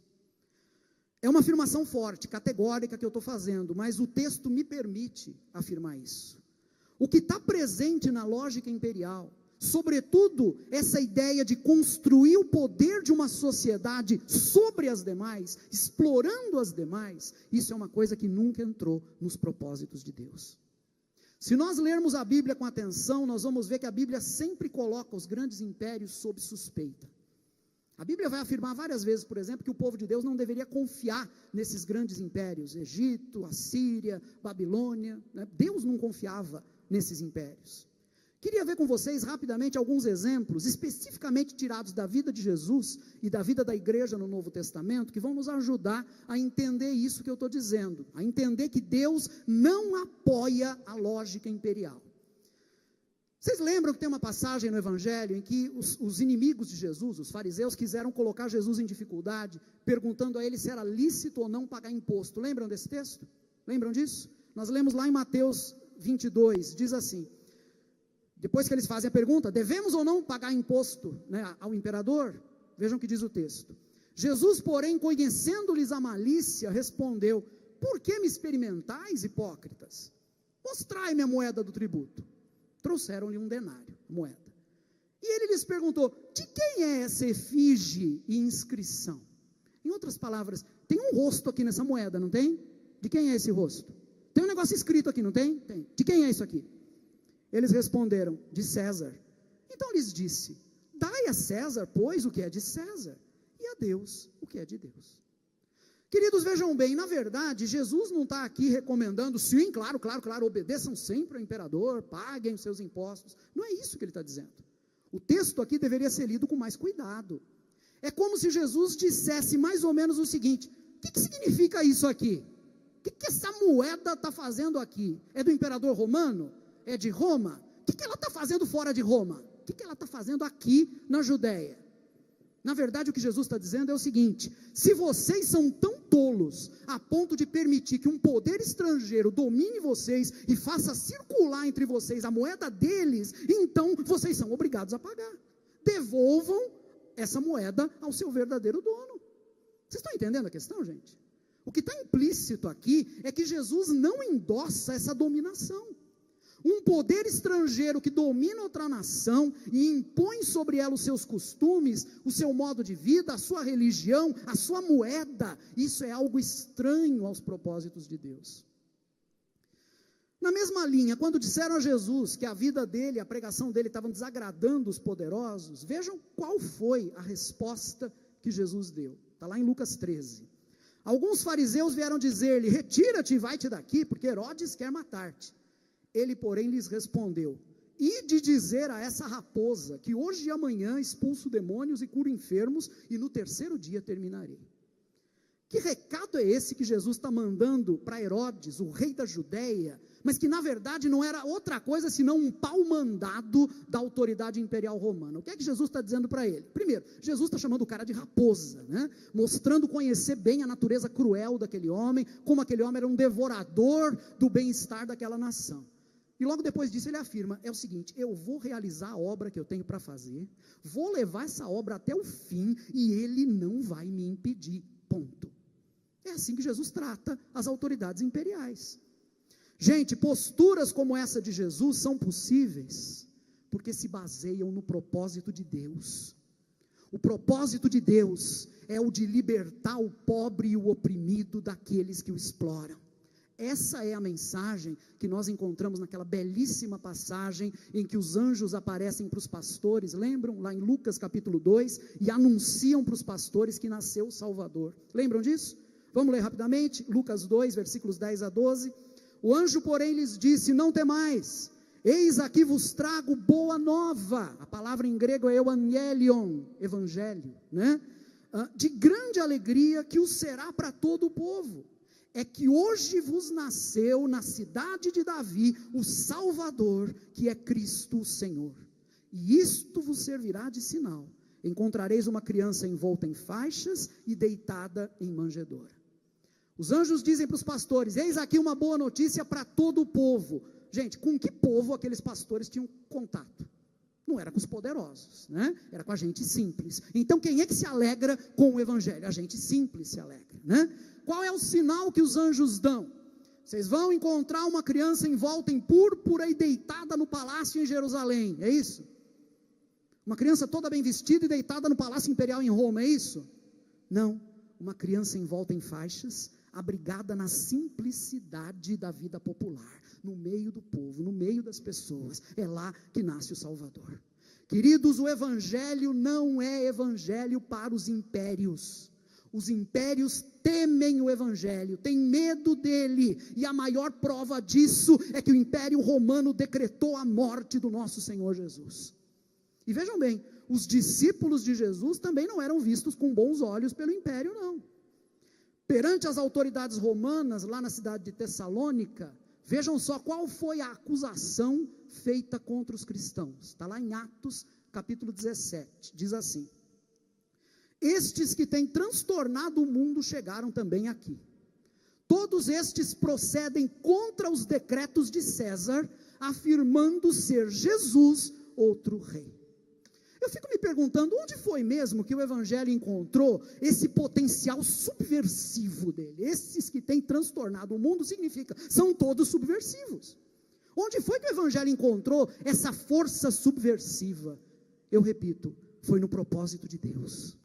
É uma afirmação forte, categórica que eu estou fazendo, mas o texto me permite afirmar isso. O que está presente na lógica imperial, sobretudo essa ideia de construir o poder de uma sociedade sobre as demais, explorando as demais, isso é uma coisa que nunca entrou nos propósitos de Deus. Se nós lermos a Bíblia com atenção, nós vamos ver que a Bíblia sempre coloca os grandes impérios sob suspeita. A Bíblia vai afirmar várias vezes, por exemplo, que o povo de Deus não deveria confiar nesses grandes impérios, Egito, Assíria, Babilônia, né? Deus não confiava nesses impérios. Queria ver com vocês rapidamente alguns exemplos, especificamente tirados da vida de Jesus e da vida da igreja no Novo Testamento, que vão nos ajudar a entender isso que eu estou dizendo, a entender que Deus não apoia a lógica imperial. Vocês lembram que tem uma passagem no Evangelho em que os inimigos de Jesus, os fariseus, quiseram colocar Jesus em dificuldade, perguntando a ele se era lícito ou não pagar imposto. Lembram desse texto? Lembram disso? Nós lemos lá em Mateus 22, diz assim, depois que eles fazem a pergunta, devemos ou não pagar imposto, né, ao imperador? Vejam o que diz o texto. Jesus, porém, conhecendo-lhes a malícia, respondeu, por que me experimentais, hipócritas? Mostrai-me a moeda do tributo. Trouxeram-lhe um denário, moeda. E ele lhes perguntou, de quem é essa efígie e inscrição? Em outras palavras, tem um rosto aqui nessa moeda, não tem? De quem é esse rosto? Tem um negócio escrito aqui, não tem? Tem. De quem é isso aqui? Eles responderam, de César. Então lhes disse, dai a César, pois, o que é de César, e a Deus o que é de Deus. Queridos, vejam bem, na verdade, Jesus não está aqui recomendando, sim, claro, obedeçam sempre ao imperador, paguem os seus impostos. Não é isso que ele está dizendo. O texto aqui deveria ser lido com mais cuidado. É como se Jesus dissesse mais ou menos o seguinte, o que significa isso aqui? O que essa moeda está fazendo aqui? É do imperador romano? É de Roma? O que ela está fazendo fora de Roma? O que ela está fazendo aqui na Judéia? Na verdade, o que Jesus está dizendo é o seguinte, se vocês são tão tolos, a ponto de permitir que um poder estrangeiro domine vocês, e faça circular entre vocês a moeda deles, então vocês são obrigados a pagar. Devolvam essa moeda ao seu verdadeiro dono. Vocês estão entendendo a questão, gente? O que está implícito aqui, é que Jesus não endossa essa dominação. Um poder estrangeiro que domina outra nação e impõe sobre ela os seus costumes, o seu modo de vida, a sua religião, a sua moeda, isso é algo estranho aos propósitos de Deus. Na mesma linha, quando disseram a Jesus que a vida dele, a pregação dele estavam desagradando os poderosos, vejam qual foi a resposta que Jesus deu. Está lá em Lucas 13. Alguns fariseus vieram dizer-lhe, retira-te e vai-te daqui, porque Herodes quer matar-te. Ele, porém, lhes respondeu, ide dizer a essa raposa, que hoje e amanhã expulso demônios e curo enfermos, e no terceiro dia terminarei. Que recado é esse que Jesus está mandando para Herodes, o rei da Judéia, mas que na verdade não era outra coisa senão um pau-mandado da autoridade imperial romana? O que é que Jesus está dizendo para ele? Primeiro, Jesus está chamando o cara de raposa, né? Mostrando conhecer bem a natureza cruel daquele homem, como aquele homem era um devorador do bem-estar daquela nação. E logo depois disso ele afirma, é o seguinte, eu vou realizar a obra que eu tenho para fazer, vou levar essa obra até o fim, e ele não vai me impedir, ponto. É assim que Jesus trata as autoridades imperiais. Gente, posturas como essa de Jesus são possíveis porque se baseiam no propósito de Deus. O propósito de Deus é o de libertar o pobre e o oprimido daqueles que o exploram. Essa é a mensagem que nós encontramos naquela belíssima passagem em que os anjos aparecem para os pastores, lembram? Lá em Lucas capítulo 2, e anunciam para os pastores que nasceu o Salvador. Lembram disso? Vamos ler rapidamente, Lucas 2, versículos 10 a 12. O anjo, porém, lhes disse: não temais, eis aqui vos trago boa nova. A palavra em grego é evangelion, evangelho, né? De grande alegria, que o será para todo o povo. É que hoje vos nasceu na cidade de Davi o Salvador, que é Cristo o Senhor. E isto vos servirá de sinal: encontrareis uma criança envolta em faixas e deitada em manjedoura. Os anjos dizem para os pastores: eis aqui uma boa notícia para todo o povo. Gente, com que povo aqueles pastores tinham contato? Não era com os poderosos, né? Era com a gente simples. Então quem é que se alegra com o evangelho? A gente simples se alegra, né? Qual é o sinal que os anjos dão? Vocês vão encontrar uma criança envolta em púrpura e deitada no palácio em Jerusalém, é isso? Uma criança toda bem vestida e deitada no palácio imperial em Roma, é isso? Não, uma criança envolta em faixas, abrigada na simplicidade da vida popular, no meio do povo, no meio das pessoas. É lá que nasce o Salvador. Queridos, o evangelho não é evangelho para os impérios. Os impérios temem o evangelho, têm medo dele, e a maior prova disso é que o Império Romano decretou a morte do nosso Senhor Jesus. E vejam bem, os discípulos de Jesus também não eram vistos com bons olhos pelo Império, não. Perante as autoridades romanas, lá na cidade de Tessalônica, vejam só qual foi a acusação feita contra os cristãos. Está lá em Atos, capítulo 17, diz assim: estes que têm transtornado o mundo chegaram também aqui. Todos estes procedem contra os decretos de César, afirmando ser Jesus outro rei. Eu fico me perguntando, onde foi mesmo que o evangelho encontrou esse potencial subversivo dele? Esses que têm transtornado o mundo significa, são todos subversivos. Onde foi que o evangelho encontrou essa força subversiva? Eu repito, foi no propósito de Deus.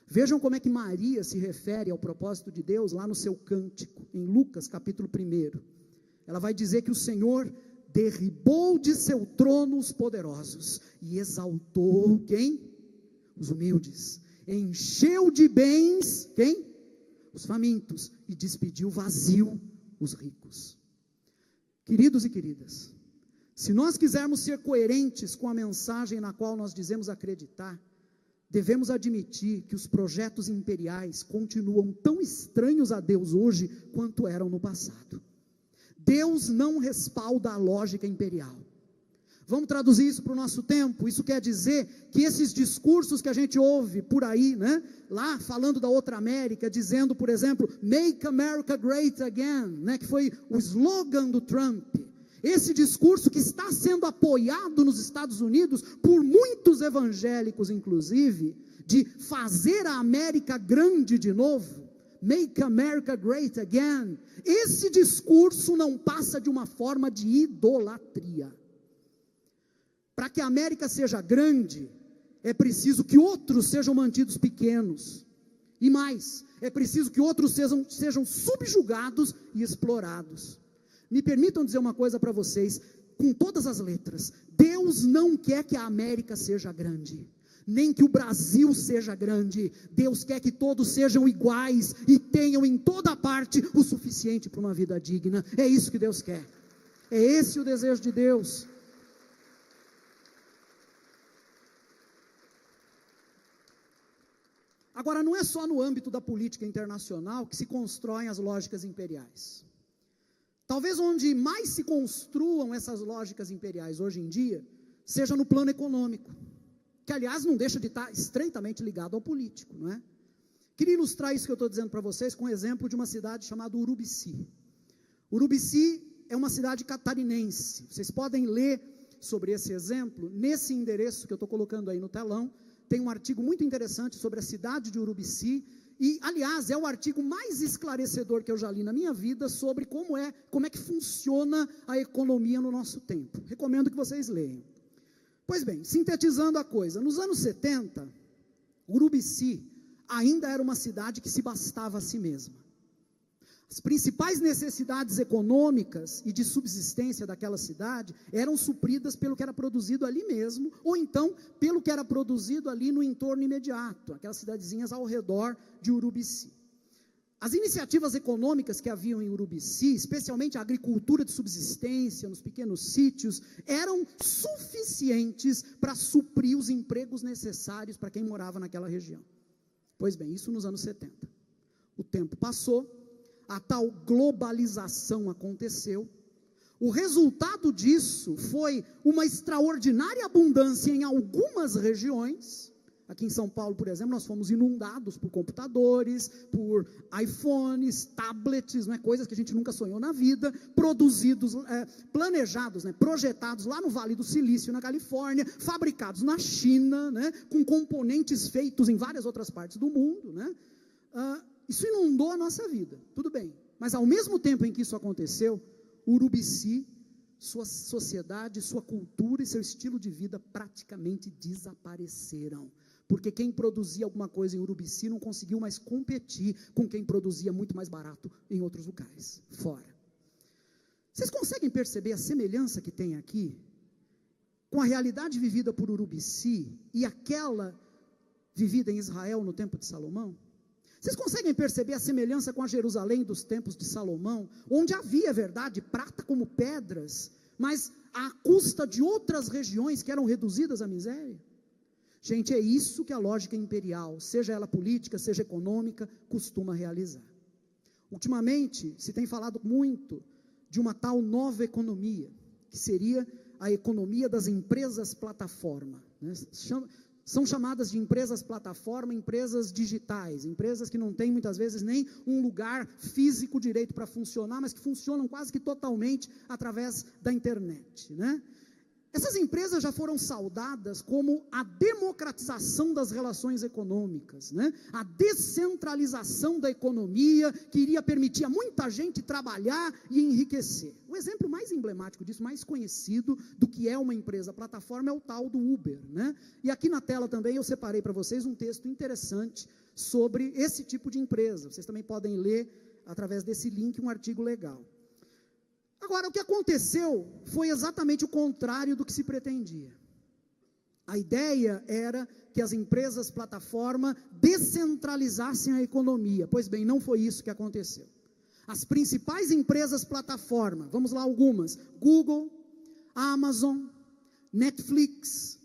Vejam como é que Maria se refere ao propósito de Deus lá no seu cântico, em Lucas capítulo 1. Ela vai dizer que o Senhor derribou de seu trono os poderosos e exaltou quem? Os humildes. Encheu de bens quem? Os famintos, e despediu vazio os ricos. Queridos e queridas, se nós quisermos ser coerentes com a mensagem na qual nós dizemos acreditar, devemos admitir que os projetos imperiais continuam tão estranhos a Deus hoje quanto eram no passado. Deus não respalda a lógica imperial. Vamos traduzir isso para o nosso tempo? Isso quer dizer que esses discursos que a gente ouve por aí, né? Lá falando da outra América, dizendo, por exemplo, Make America Great Again, né? Que foi o slogan do Trump. Esse discurso que está sendo apoiado nos Estados Unidos por muitos evangélicos, inclusive, de fazer a América grande de novo, Make America Great Again. Esse discurso não passa de uma forma de idolatria. Para que a América seja grande, é preciso que outros sejam mantidos pequenos. E mais, é preciso que outros sejam subjugados e explorados. Me permitam dizer uma coisa para vocês, com todas as letras: Deus não quer que a América seja grande, nem que o Brasil seja grande. Deus quer que todos sejam iguais e tenham em toda parte o suficiente para uma vida digna. É isso que Deus quer, é esse o desejo de Deus. Agora, não é só no âmbito da política internacional que se constroem as lógicas imperiais. Talvez onde mais se construam essas lógicas imperiais hoje em dia, seja no plano econômico, que aliás não deixa de estar estreitamente ligado ao político, não é? Queria ilustrar isso que eu estou dizendo para vocês com o exemplo de uma cidade chamada Urubici. Urubici é uma cidade catarinense. Vocês podem ler sobre esse exemplo nesse endereço que eu estou colocando aí no telão. Tem um artigo muito interessante sobre a cidade de Urubici E, aliás, é o artigo mais esclarecedor que eu já li na minha vida sobre como é que funciona a economia no nosso tempo. Recomendo que vocês leiam. Pois bem, sintetizando a coisa, nos anos 70, Urubici ainda era uma cidade que se bastava a si mesma. As principais necessidades econômicas e de subsistência daquela cidade eram supridas pelo que era produzido ali mesmo, ou então pelo que era produzido ali no entorno imediato, aquelas cidadezinhas ao redor de Urubici. As iniciativas econômicas que haviam em Urubici, especialmente a agricultura de subsistência nos pequenos sítios, eram suficientes para suprir os empregos necessários para quem morava naquela região. Pois bem, isso nos anos 70. O tempo passou, a tal globalização aconteceu, o resultado disso foi uma extraordinária abundância em algumas regiões. Aqui em São Paulo, por exemplo, nós fomos inundados por computadores, por iPhones, tablets, coisas que a gente nunca sonhou na vida, produzidos, planejados, projetados lá no Vale do Silício, na Califórnia, fabricados na China, com componentes feitos em várias outras partes do mundo, isso inundou a nossa vida, tudo bem, mas ao mesmo tempo em que isso aconteceu, Urubici, sua sociedade, sua cultura e seu estilo de vida praticamente desapareceram, porque quem produzia alguma coisa em Urubici não conseguiu mais competir com quem produzia muito mais barato em outros lugares, fora. Vocês conseguem perceber a semelhança que tem aqui, com a realidade vivida por Urubici e aquela vivida em Israel no tempo de Salomão? Vocês conseguem perceber a semelhança com a Jerusalém dos tempos de Salomão, onde havia, verdade, prata como pedras, mas à custa de outras regiões que eram reduzidas à miséria? Gente, é isso que a lógica imperial, seja ela política, seja econômica, costuma realizar. Ultimamente, se tem falado muito de uma tal nova economia, que seria a economia das empresas plataforma, São chamadas de empresas plataforma, empresas digitais, empresas que não têm muitas vezes nem um lugar físico direito para funcionar, mas que funcionam quase que totalmente através da internet, Essas empresas já foram saudadas como a democratização das relações econômicas, a descentralização da economia, que iria permitir a muita gente trabalhar e enriquecer. O exemplo mais emblemático disso, mais conhecido do que é uma empresa plataforma, é o tal do Uber, E aqui na tela também eu separei para vocês um texto interessante sobre esse tipo de empresa. Vocês também podem ler, através desse link, um artigo legal. Agora, o que aconteceu foi exatamente o contrário do que se pretendia. A ideia era que as empresas plataforma descentralizassem a economia. Pois bem, não foi isso que aconteceu. As principais empresas plataforma, vamos lá algumas: Google, Amazon, Netflix,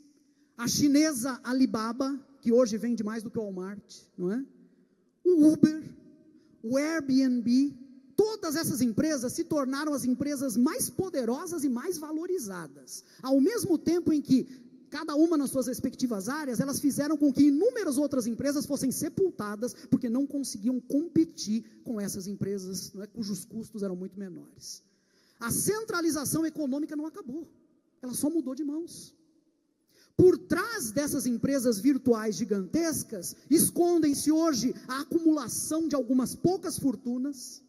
a chinesa Alibaba, que hoje vende mais do que o Walmart, o Uber, o Airbnb. Todas essas empresas se tornaram as empresas mais poderosas e mais valorizadas, ao mesmo tempo em que, cada uma nas suas respectivas áreas, elas fizeram com que inúmeras outras empresas fossem sepultadas, porque não conseguiam competir com essas empresas, cujos custos eram muito menores. A centralização econômica não acabou, ela só mudou de mãos. Por trás dessas empresas virtuais gigantescas, escondem-se hoje a acumulação de algumas poucas fortunas,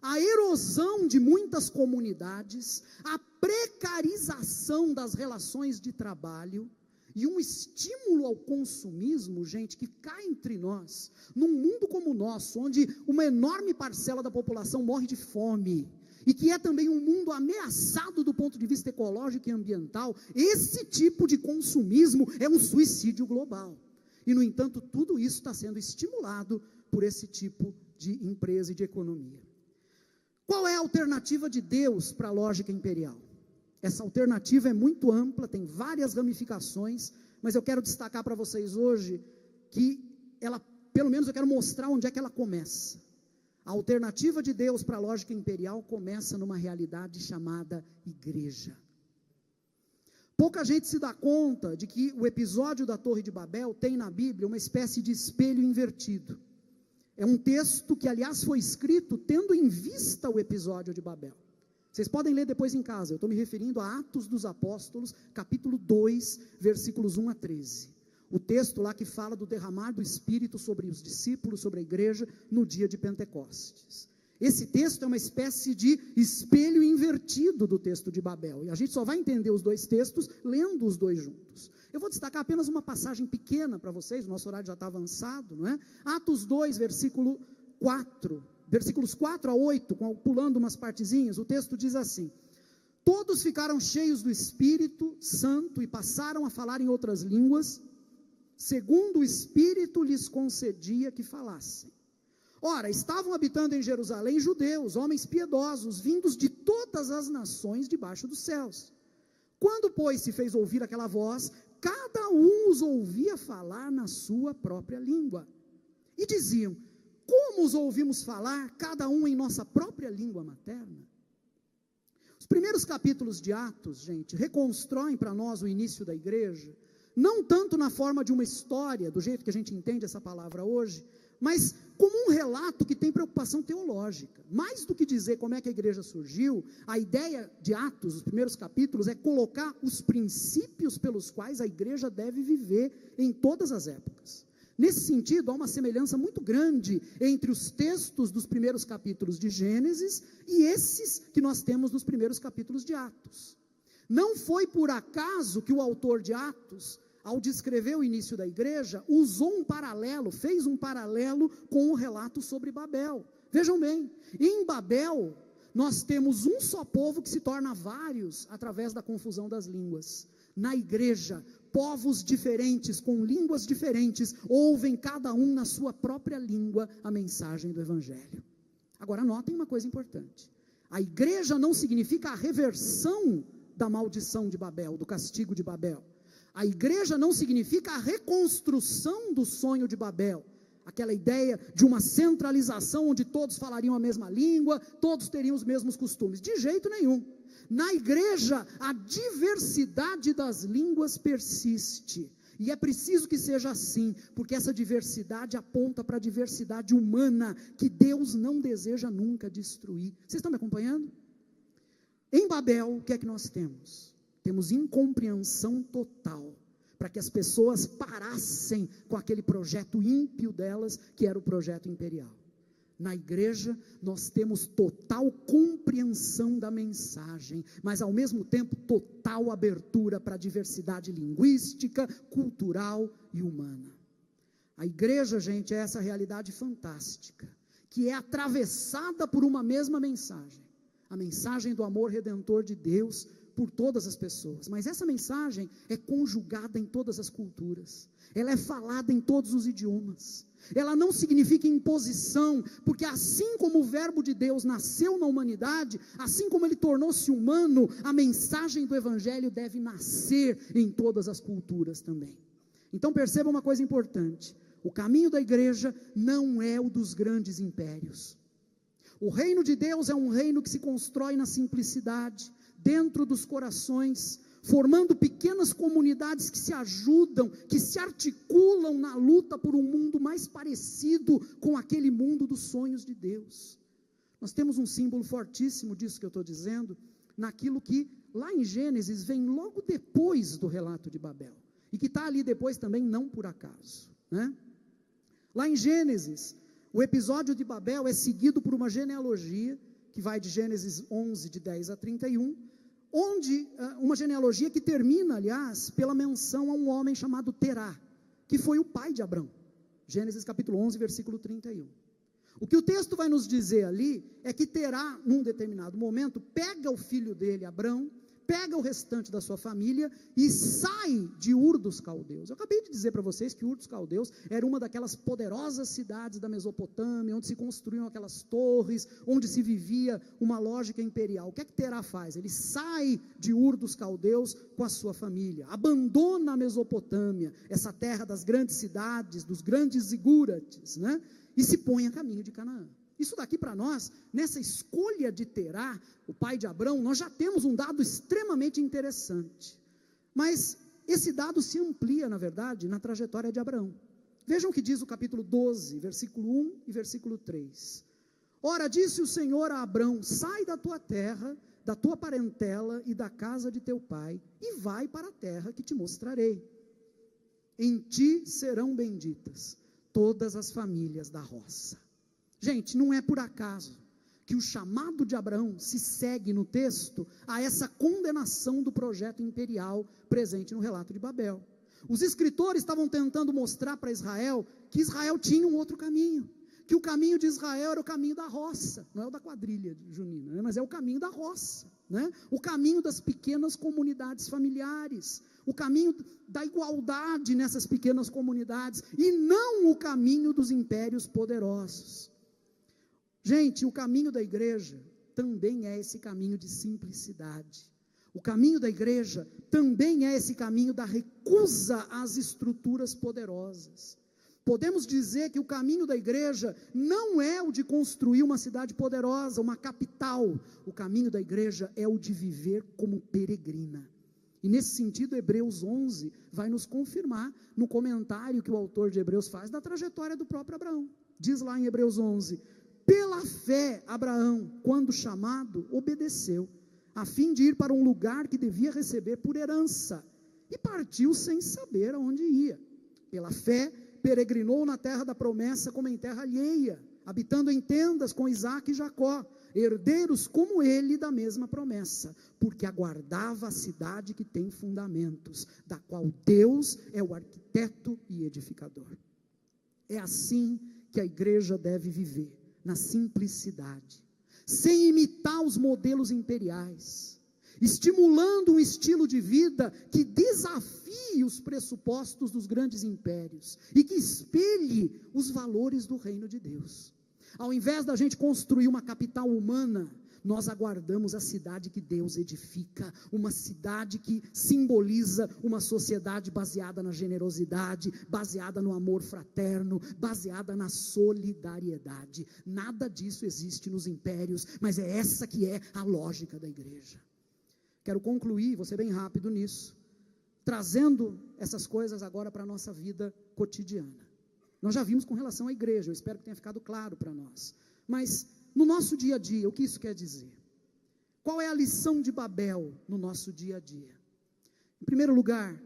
a erosão de muitas comunidades, a precarização das relações de trabalho e um estímulo ao consumismo, gente, que cá entre nós, num mundo como o nosso, onde uma enorme parcela da população morre de fome, e que é também um mundo ameaçado do ponto de vista ecológico e ambiental, esse tipo de consumismo é um suicídio global. E, no entanto, tudo isso está sendo estimulado por esse tipo de empresa e de economia. Qual é a alternativa de Deus para a lógica imperial? Essa alternativa é muito ampla, tem várias ramificações, mas eu quero destacar para vocês hoje que ela, pelo menos eu quero mostrar onde é que ela começa. A alternativa de Deus para a lógica imperial começa numa realidade chamada igreja. Pouca gente se dá conta de que o episódio da Torre de Babel tem na Bíblia uma espécie de espelho invertido. É um texto que, aliás, foi escrito tendo em vista o episódio de Babel. Vocês podem ler depois em casa, eu estou me referindo a Atos dos Apóstolos, capítulo 2, versículos 1 a 13. O texto lá que fala do derramar do Espírito sobre os discípulos, sobre a igreja, no dia de Pentecostes. Esse texto é uma espécie de espelho invertido do texto de Babel, e a gente só vai entender os dois textos lendo os dois juntos. Eu vou destacar apenas uma passagem pequena para vocês, o nosso horário já está avançado, não é? Atos 2, versículos 4 a 8, pulando umas partezinhas, o texto diz assim: todos ficaram cheios do Espírito Santo e passaram a falar em outras línguas, segundo o Espírito lhes concedia que falassem. Ora, estavam habitando em Jerusalém judeus, homens piedosos, vindos de todas as nações debaixo dos céus. Quando, pois, se fez ouvir aquela voz, cada um os ouvia falar na sua própria língua. E diziam: como os ouvimos falar, cada um em nossa própria língua materna? Os primeiros capítulos de Atos, gente, reconstroem para nós o início da igreja, não tanto na forma de uma história, do jeito que a gente entende essa palavra hoje, mas como um relato que tem preocupação teológica. Mais do que dizer como é que a igreja surgiu, a ideia de Atos, os primeiros capítulos, é colocar os princípios pelos quais a igreja deve viver em todas as épocas. Nesse sentido, há uma semelhança muito grande entre os textos dos primeiros capítulos de Gênesis e esses que nós temos nos primeiros capítulos de Atos. Não foi por acaso que o autor de Atos, ao descrever o início da igreja, fez um paralelo com o relato sobre Babel. Vejam bem, em Babel, nós temos um só povo que se torna vários através da confusão das línguas. Na igreja, povos diferentes, com línguas diferentes, ouvem cada um na sua própria língua a mensagem do Evangelho. Agora notem uma coisa importante: a igreja não significa a reversão da maldição de Babel, do castigo de Babel. A igreja não significa a reconstrução do sonho de Babel, aquela ideia de uma centralização onde todos falariam a mesma língua, todos teriam os mesmos costumes. De jeito nenhum. Na igreja, a diversidade das línguas persiste, e é preciso que seja assim, porque essa diversidade aponta para a diversidade humana, que Deus não deseja nunca destruir. Vocês estão me acompanhando? Em Babel, o que é que nós temos? Temos incompreensão total, para que as pessoas parassem com aquele projeto ímpio delas, que era o projeto imperial. Na igreja, nós temos total compreensão da mensagem, mas ao mesmo tempo, total abertura para a diversidade linguística, cultural e humana. A igreja, gente, é essa realidade fantástica, que é atravessada por uma mesma mensagem, a mensagem do amor redentor de Deus por todas as pessoas, mas essa mensagem é conjugada em todas as culturas, ela é falada em todos os idiomas, ela não significa imposição, porque assim como o verbo de Deus nasceu na humanidade, assim como ele tornou-se humano, a mensagem do Evangelho deve nascer em todas as culturas também. Então perceba uma coisa importante: o caminho da igreja não é o dos grandes impérios. O reino de Deus é um reino que se constrói na simplicidade, dentro dos corações, formando pequenas comunidades que se ajudam, que se articulam na luta por um mundo mais parecido com aquele mundo dos sonhos de Deus. Nós temos um símbolo fortíssimo disso que eu estou dizendo, naquilo que lá em Gênesis vem logo depois do relato de Babel, e que está ali depois também não por acaso, né? Lá em Gênesis, o episódio de Babel é seguido por uma genealogia, que vai de Gênesis 11, de 10 a 31, onde uma genealogia que termina, aliás, pela menção a um homem chamado Terá, que foi o pai de Abrão. Gênesis capítulo 11, versículo 31. O que o texto vai nos dizer ali, é que Terá, num determinado momento, pega o filho dele, Abrão, pega o restante da sua família e sai de Ur dos Caldeus. Eu acabei de dizer para vocês que Ur dos Caldeus era uma daquelas poderosas cidades da Mesopotâmia, onde se construíam aquelas torres, onde se vivia uma lógica imperial. O que é que Terá faz? Ele sai de Ur dos Caldeus com a sua família, abandona a Mesopotâmia, essa terra das grandes cidades, dos grandes zigurates, né? E se põe a caminho de Canaã. Isso daqui para nós, nessa escolha de Terá, o pai de Abrão, nós já temos um dado extremamente interessante. Mas esse dado se amplia, na verdade, na trajetória de Abrão. Vejam o que diz o capítulo 12, versículo 1 e versículo 3. Ora, disse o Senhor a Abrão: sai da tua terra, da tua parentela e da casa de teu pai, e vai para a terra que te mostrarei. em ti serão benditas todas as famílias da roça. Gente, não é por acaso que o chamado de Abraão se segue no texto a essa condenação do projeto imperial presente no relato de Babel. Os escritores estavam tentando mostrar para Israel que Israel tinha um outro caminho, que o caminho de Israel era o caminho da roça, não é o da quadrilha junina, né? Mas é o caminho da roça, né? O caminho das pequenas comunidades familiares, o caminho da igualdade nessas pequenas comunidades, e não o caminho dos impérios poderosos. Gente, o caminho da igreja também é esse caminho de simplicidade. O caminho da igreja também é esse caminho da recusa às estruturas poderosas. Podemos dizer que o caminho da igreja não é o de construir uma cidade poderosa, uma capital. O caminho da igreja é o de viver como peregrina. E nesse sentido, Hebreus 11 vai nos confirmar no comentário que o autor de Hebreus faz da trajetória do próprio Abraão. Diz lá em Hebreus 11, pela fé Abraão, quando chamado, obedeceu, a fim de ir para um lugar que devia receber por herança, e partiu sem saber aonde ia. Pela fé, peregrinou na terra da promessa como em terra alheia, habitando em tendas com Isaque e Jacó, herdeiros como ele da mesma promessa, porque aguardava a cidade que tem fundamentos, da qual Deus é o arquiteto e edificador. É assim que a igreja deve viver, na simplicidade, sem imitar os modelos imperiais, estimulando um estilo de vida que desafie os pressupostos dos grandes impérios e que espelhe os valores do reino de Deus. Ao invés da gente construir uma capital humana, nós aguardamos a cidade que Deus edifica, uma cidade que simboliza uma sociedade baseada na generosidade, baseada no amor fraterno, baseada na solidariedade. Nada disso existe nos impérios, mas é essa que é a lógica da igreja. Quero concluir, vou ser bem rápido nisso, trazendo essas coisas agora para a nossa vida cotidiana. Nós já vimos com relação à igreja, eu espero que tenha ficado claro para nós. Mas no nosso dia a dia, o que isso quer dizer? Qual é a lição de Babel no nosso dia a dia? Em primeiro lugar,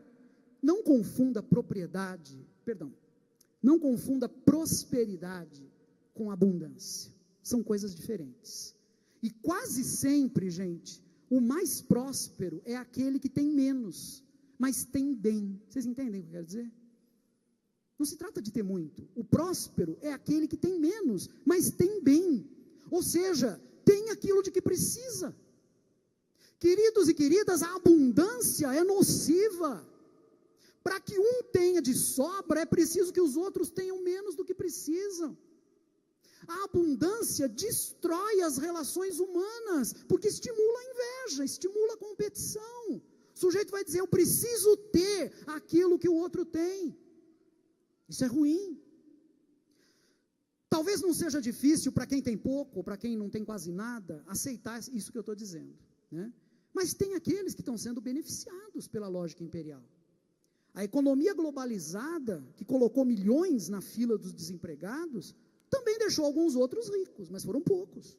não confunda prosperidade com abundância. São coisas diferentes. E quase sempre, gente, o mais próspero é aquele que tem menos, mas tem bem. Vocês entendem o que eu quero dizer? Não se trata de ter muito. O próspero é aquele que tem menos, mas tem bem. Ou seja, tem aquilo de que precisa. Queridos e queridas, a abundância é nociva. Para que um tenha de sobra, é preciso que os outros tenham menos do que precisam. A abundância destrói as relações humanas, porque estimula a inveja, estimula a competição. O sujeito vai dizer, eu preciso ter aquilo que o outro tem. Isso é ruim. Talvez não seja difícil para quem tem pouco, para quem não tem quase nada, aceitar isso que eu estou dizendo, né? Mas tem aqueles que estão sendo beneficiados pela lógica imperial. A economia globalizada, que colocou milhões na fila dos desempregados, também deixou alguns outros ricos, mas foram poucos.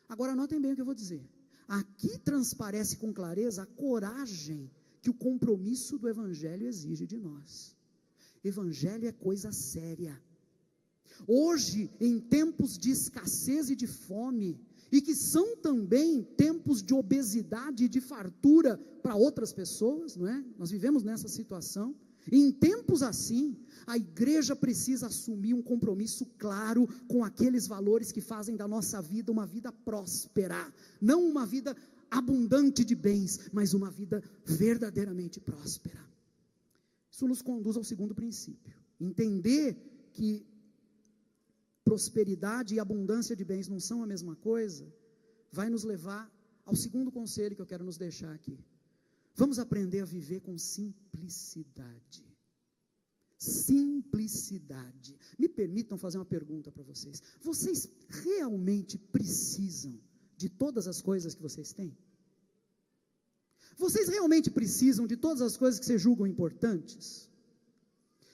Agora notem bem o que eu vou dizer. Aqui transparece com clareza a coragem que o compromisso do Evangelho exige de nós. Evangelho é coisa séria. Hoje, em tempos de escassez e de fome, e que são também tempos de obesidade e de fartura para outras pessoas, não é? Nós vivemos nessa situação. Em tempos assim, a igreja precisa assumir um compromisso claro com aqueles valores que fazem da nossa vida uma vida próspera, não uma vida abundante de bens, mas uma vida verdadeiramente próspera. Isso nos conduz ao segundo princípio. Entender que prosperidade e abundância de bens não são a mesma coisa, vai nos levar ao segundo conselho que eu quero nos deixar aqui. Vamos aprender a viver com simplicidade. Simplicidade. Me permitam fazer uma pergunta para vocês. Vocês realmente precisam de todas as coisas que vocês têm? Vocês realmente precisam de todas as coisas que vocês julgam importantes?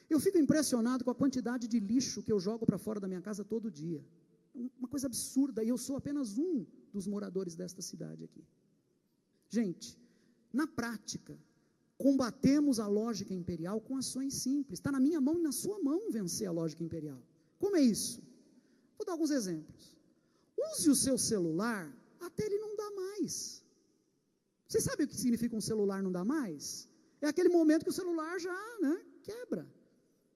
Eu fico impressionado com a quantidade de lixo que eu jogo para fora da minha casa todo dia. Uma coisa absurda, e eu sou apenas um dos moradores desta cidade aqui. Gente, na prática, combatemos a lógica imperial com ações simples. Está na minha mão e na sua mão vencer a lógica imperial. Como é isso? Vou dar alguns exemplos. Use o seu celular até ele não dar mais. Você sabe o que significa um celular não dar mais? É aquele momento que o celular já quebra.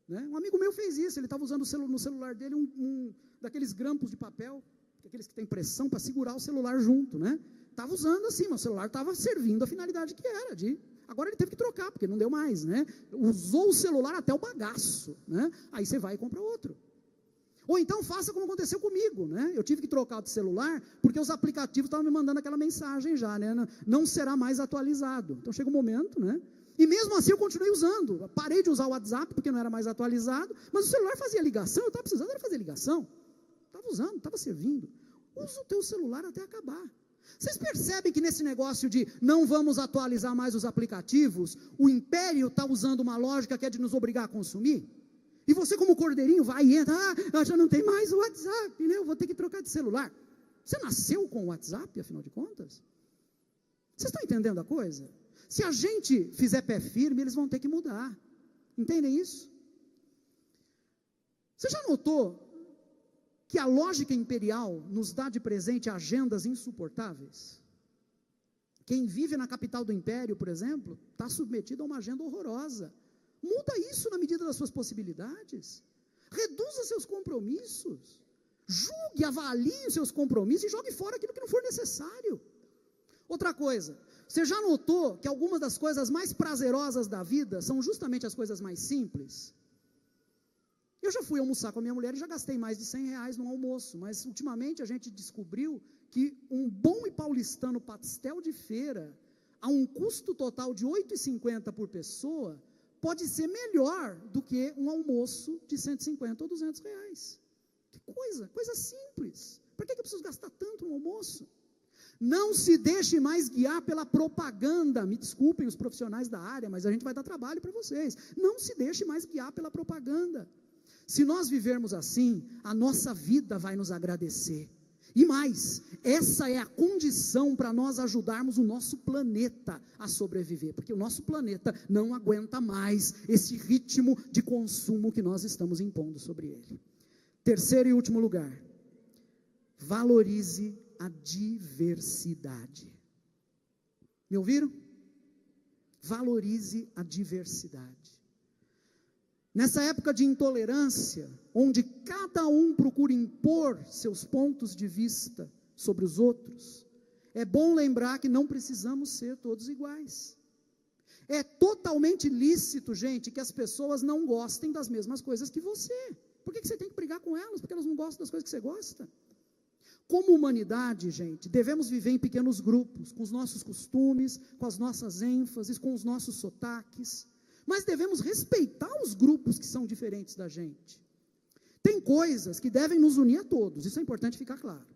Né? Um amigo meu fez isso, ele estava usando no celular dele um daqueles grampos de papel, aqueles que tem pressão para segurar o celular junto. Estava usando assim, mas o celular estava servindo a finalidade que era. Agora ele teve que trocar, porque não deu mais. Usou o celular até o bagaço. Aí você vai e compra outro. Ou então faça como aconteceu comigo, eu tive que trocar de celular, porque os aplicativos estavam me mandando aquela mensagem já, não será mais atualizado. Então chega um momento, e mesmo assim eu continuei usando, parei de usar o WhatsApp, porque não era mais atualizado, mas o celular fazia ligação, eu estava precisando fazer ligação, estava usando, estava servindo. Usa o teu celular até acabar. Vocês percebem que nesse negócio de não vamos atualizar mais os aplicativos, o império está usando uma lógica que é de nos obrigar a consumir? E você como cordeirinho vai e entra, já não tem mais o WhatsApp, eu vou ter que trocar de celular. Você nasceu com o WhatsApp, afinal de contas? Vocês estão entendendo a coisa? Se a gente fizer pé firme, eles vão ter que mudar. Entendem isso? Você já notou que a lógica imperial nos dá de presente agendas insuportáveis? Quem vive na capital do império, por exemplo, está submetido a uma agenda horrorosa. Muda isso na medida das suas possibilidades. Reduza seus compromissos. Julgue, avalie os seus compromissos e jogue fora aquilo que não for necessário. Outra coisa, você já notou que algumas das coisas mais prazerosas da vida são justamente as coisas mais simples? Eu já fui almoçar com a minha mulher e já gastei mais de R$100 no almoço, mas ultimamente a gente descobriu que um bom e paulistano pastel de feira, a um custo total de R$ 8,50 por pessoa, pode ser melhor do que um almoço de R$150 ou R$200. Que coisa simples. Por que eu preciso gastar tanto no almoço? Não se deixe mais guiar pela propaganda. Me desculpem os profissionais da área, mas a gente vai dar trabalho para vocês. Não se deixe mais guiar pela propaganda. Se nós vivermos assim, a nossa vida vai nos agradecer. E mais, essa é a condição para nós ajudarmos o nosso planeta a sobreviver, porque o nosso planeta não aguenta mais esse ritmo de consumo que nós estamos impondo sobre ele. Terceiro e último lugar, valorize a diversidade. Me ouviram? Valorize a diversidade. Nessa época de intolerância, onde cada um procura impor seus pontos de vista sobre os outros, é bom lembrar que não precisamos ser todos iguais. É totalmente lícito, gente, que as pessoas não gostem das mesmas coisas que você. Por que você tem que brigar com elas? Porque elas não gostam das coisas que você gosta. Como humanidade, gente, devemos viver em pequenos grupos, com os nossos costumes, com as nossas ênfases, com os nossos sotaques. Mas devemos respeitar os grupos que são diferentes da gente. Tem coisas que devem nos unir a todos, isso é importante ficar claro.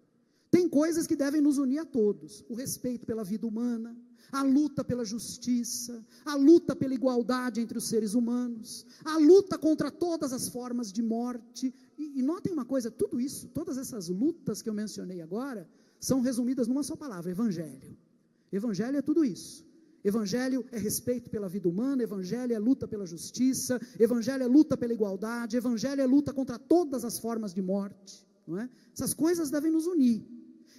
Tem coisas que devem nos unir a todos: o respeito pela vida humana, a luta pela justiça, a luta pela igualdade entre os seres humanos, a luta contra todas as formas de morte. E notem uma coisa, tudo isso, todas essas lutas que eu mencionei agora, são resumidas numa só palavra: evangelho. Evangelho é tudo isso. Evangelho é respeito pela vida humana, evangelho é luta pela justiça, evangelho é luta pela igualdade, evangelho é luta contra todas as formas de morte, não é? Essas coisas devem nos unir.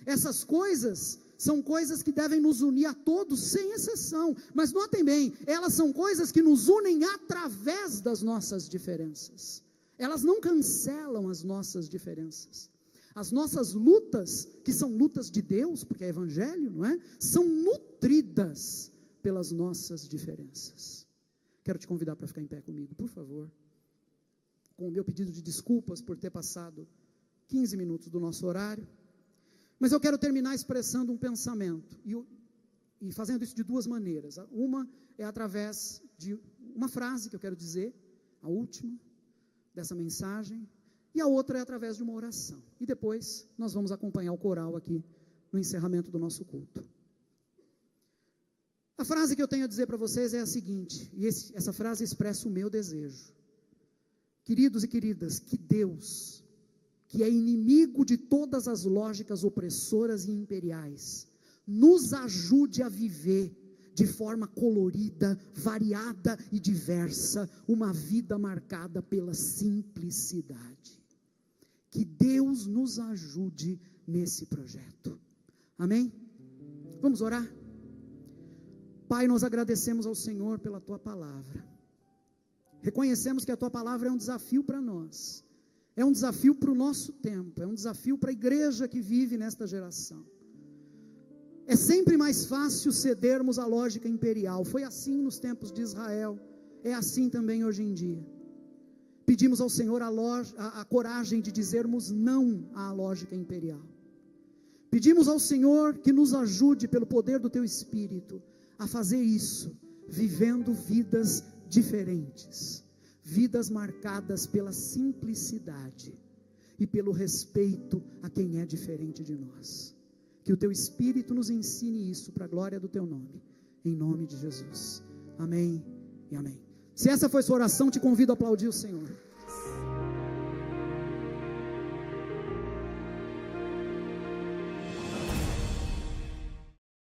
Essas coisas são coisas que devem nos unir a todos, sem exceção. Mas notem bem, elas são coisas que nos unem através das nossas diferenças. Elas não cancelam as nossas diferenças. As nossas lutas, que são lutas de Deus, porque é evangelho, não é? São nutridas pelas nossas diferenças. Quero te convidar para ficar em pé comigo, por favor, com o meu pedido de desculpas por ter passado 15 minutos do nosso horário, mas eu quero terminar expressando um pensamento, e fazendo isso de duas maneiras. Uma é através de uma frase que eu quero dizer, a última dessa mensagem, e a outra é através de uma oração, e depois nós vamos acompanhar o coral aqui no encerramento do nosso culto. A frase que eu tenho a dizer para vocês é a seguinte, e essa frase expressa o meu desejo. Queridos e queridas, que Deus, que é inimigo de todas as lógicas opressoras e imperiais, nos ajude a viver de forma colorida, variada e diversa, uma vida marcada pela simplicidade. Que Deus nos ajude nesse projeto. Amém? Vamos orar? Pai, nós agradecemos ao Senhor pela Tua Palavra. Reconhecemos que a Tua Palavra é um desafio para nós. É um desafio para o nosso tempo. É um desafio para a igreja que vive nesta geração. É sempre mais fácil cedermos à lógica imperial. Foi assim nos tempos de Israel. É assim também hoje em dia. Pedimos ao Senhor a coragem de dizermos não à lógica imperial. Pedimos ao Senhor que nos ajude pelo poder do Teu Espírito a fazer isso, vivendo vidas diferentes, vidas marcadas pela simplicidade e pelo respeito a quem é diferente de nós. Que o Teu Espírito nos ensine isso para a glória do Teu nome, em nome de Jesus. Amém e amém. Se essa foi sua oração, te convido a aplaudir o Senhor.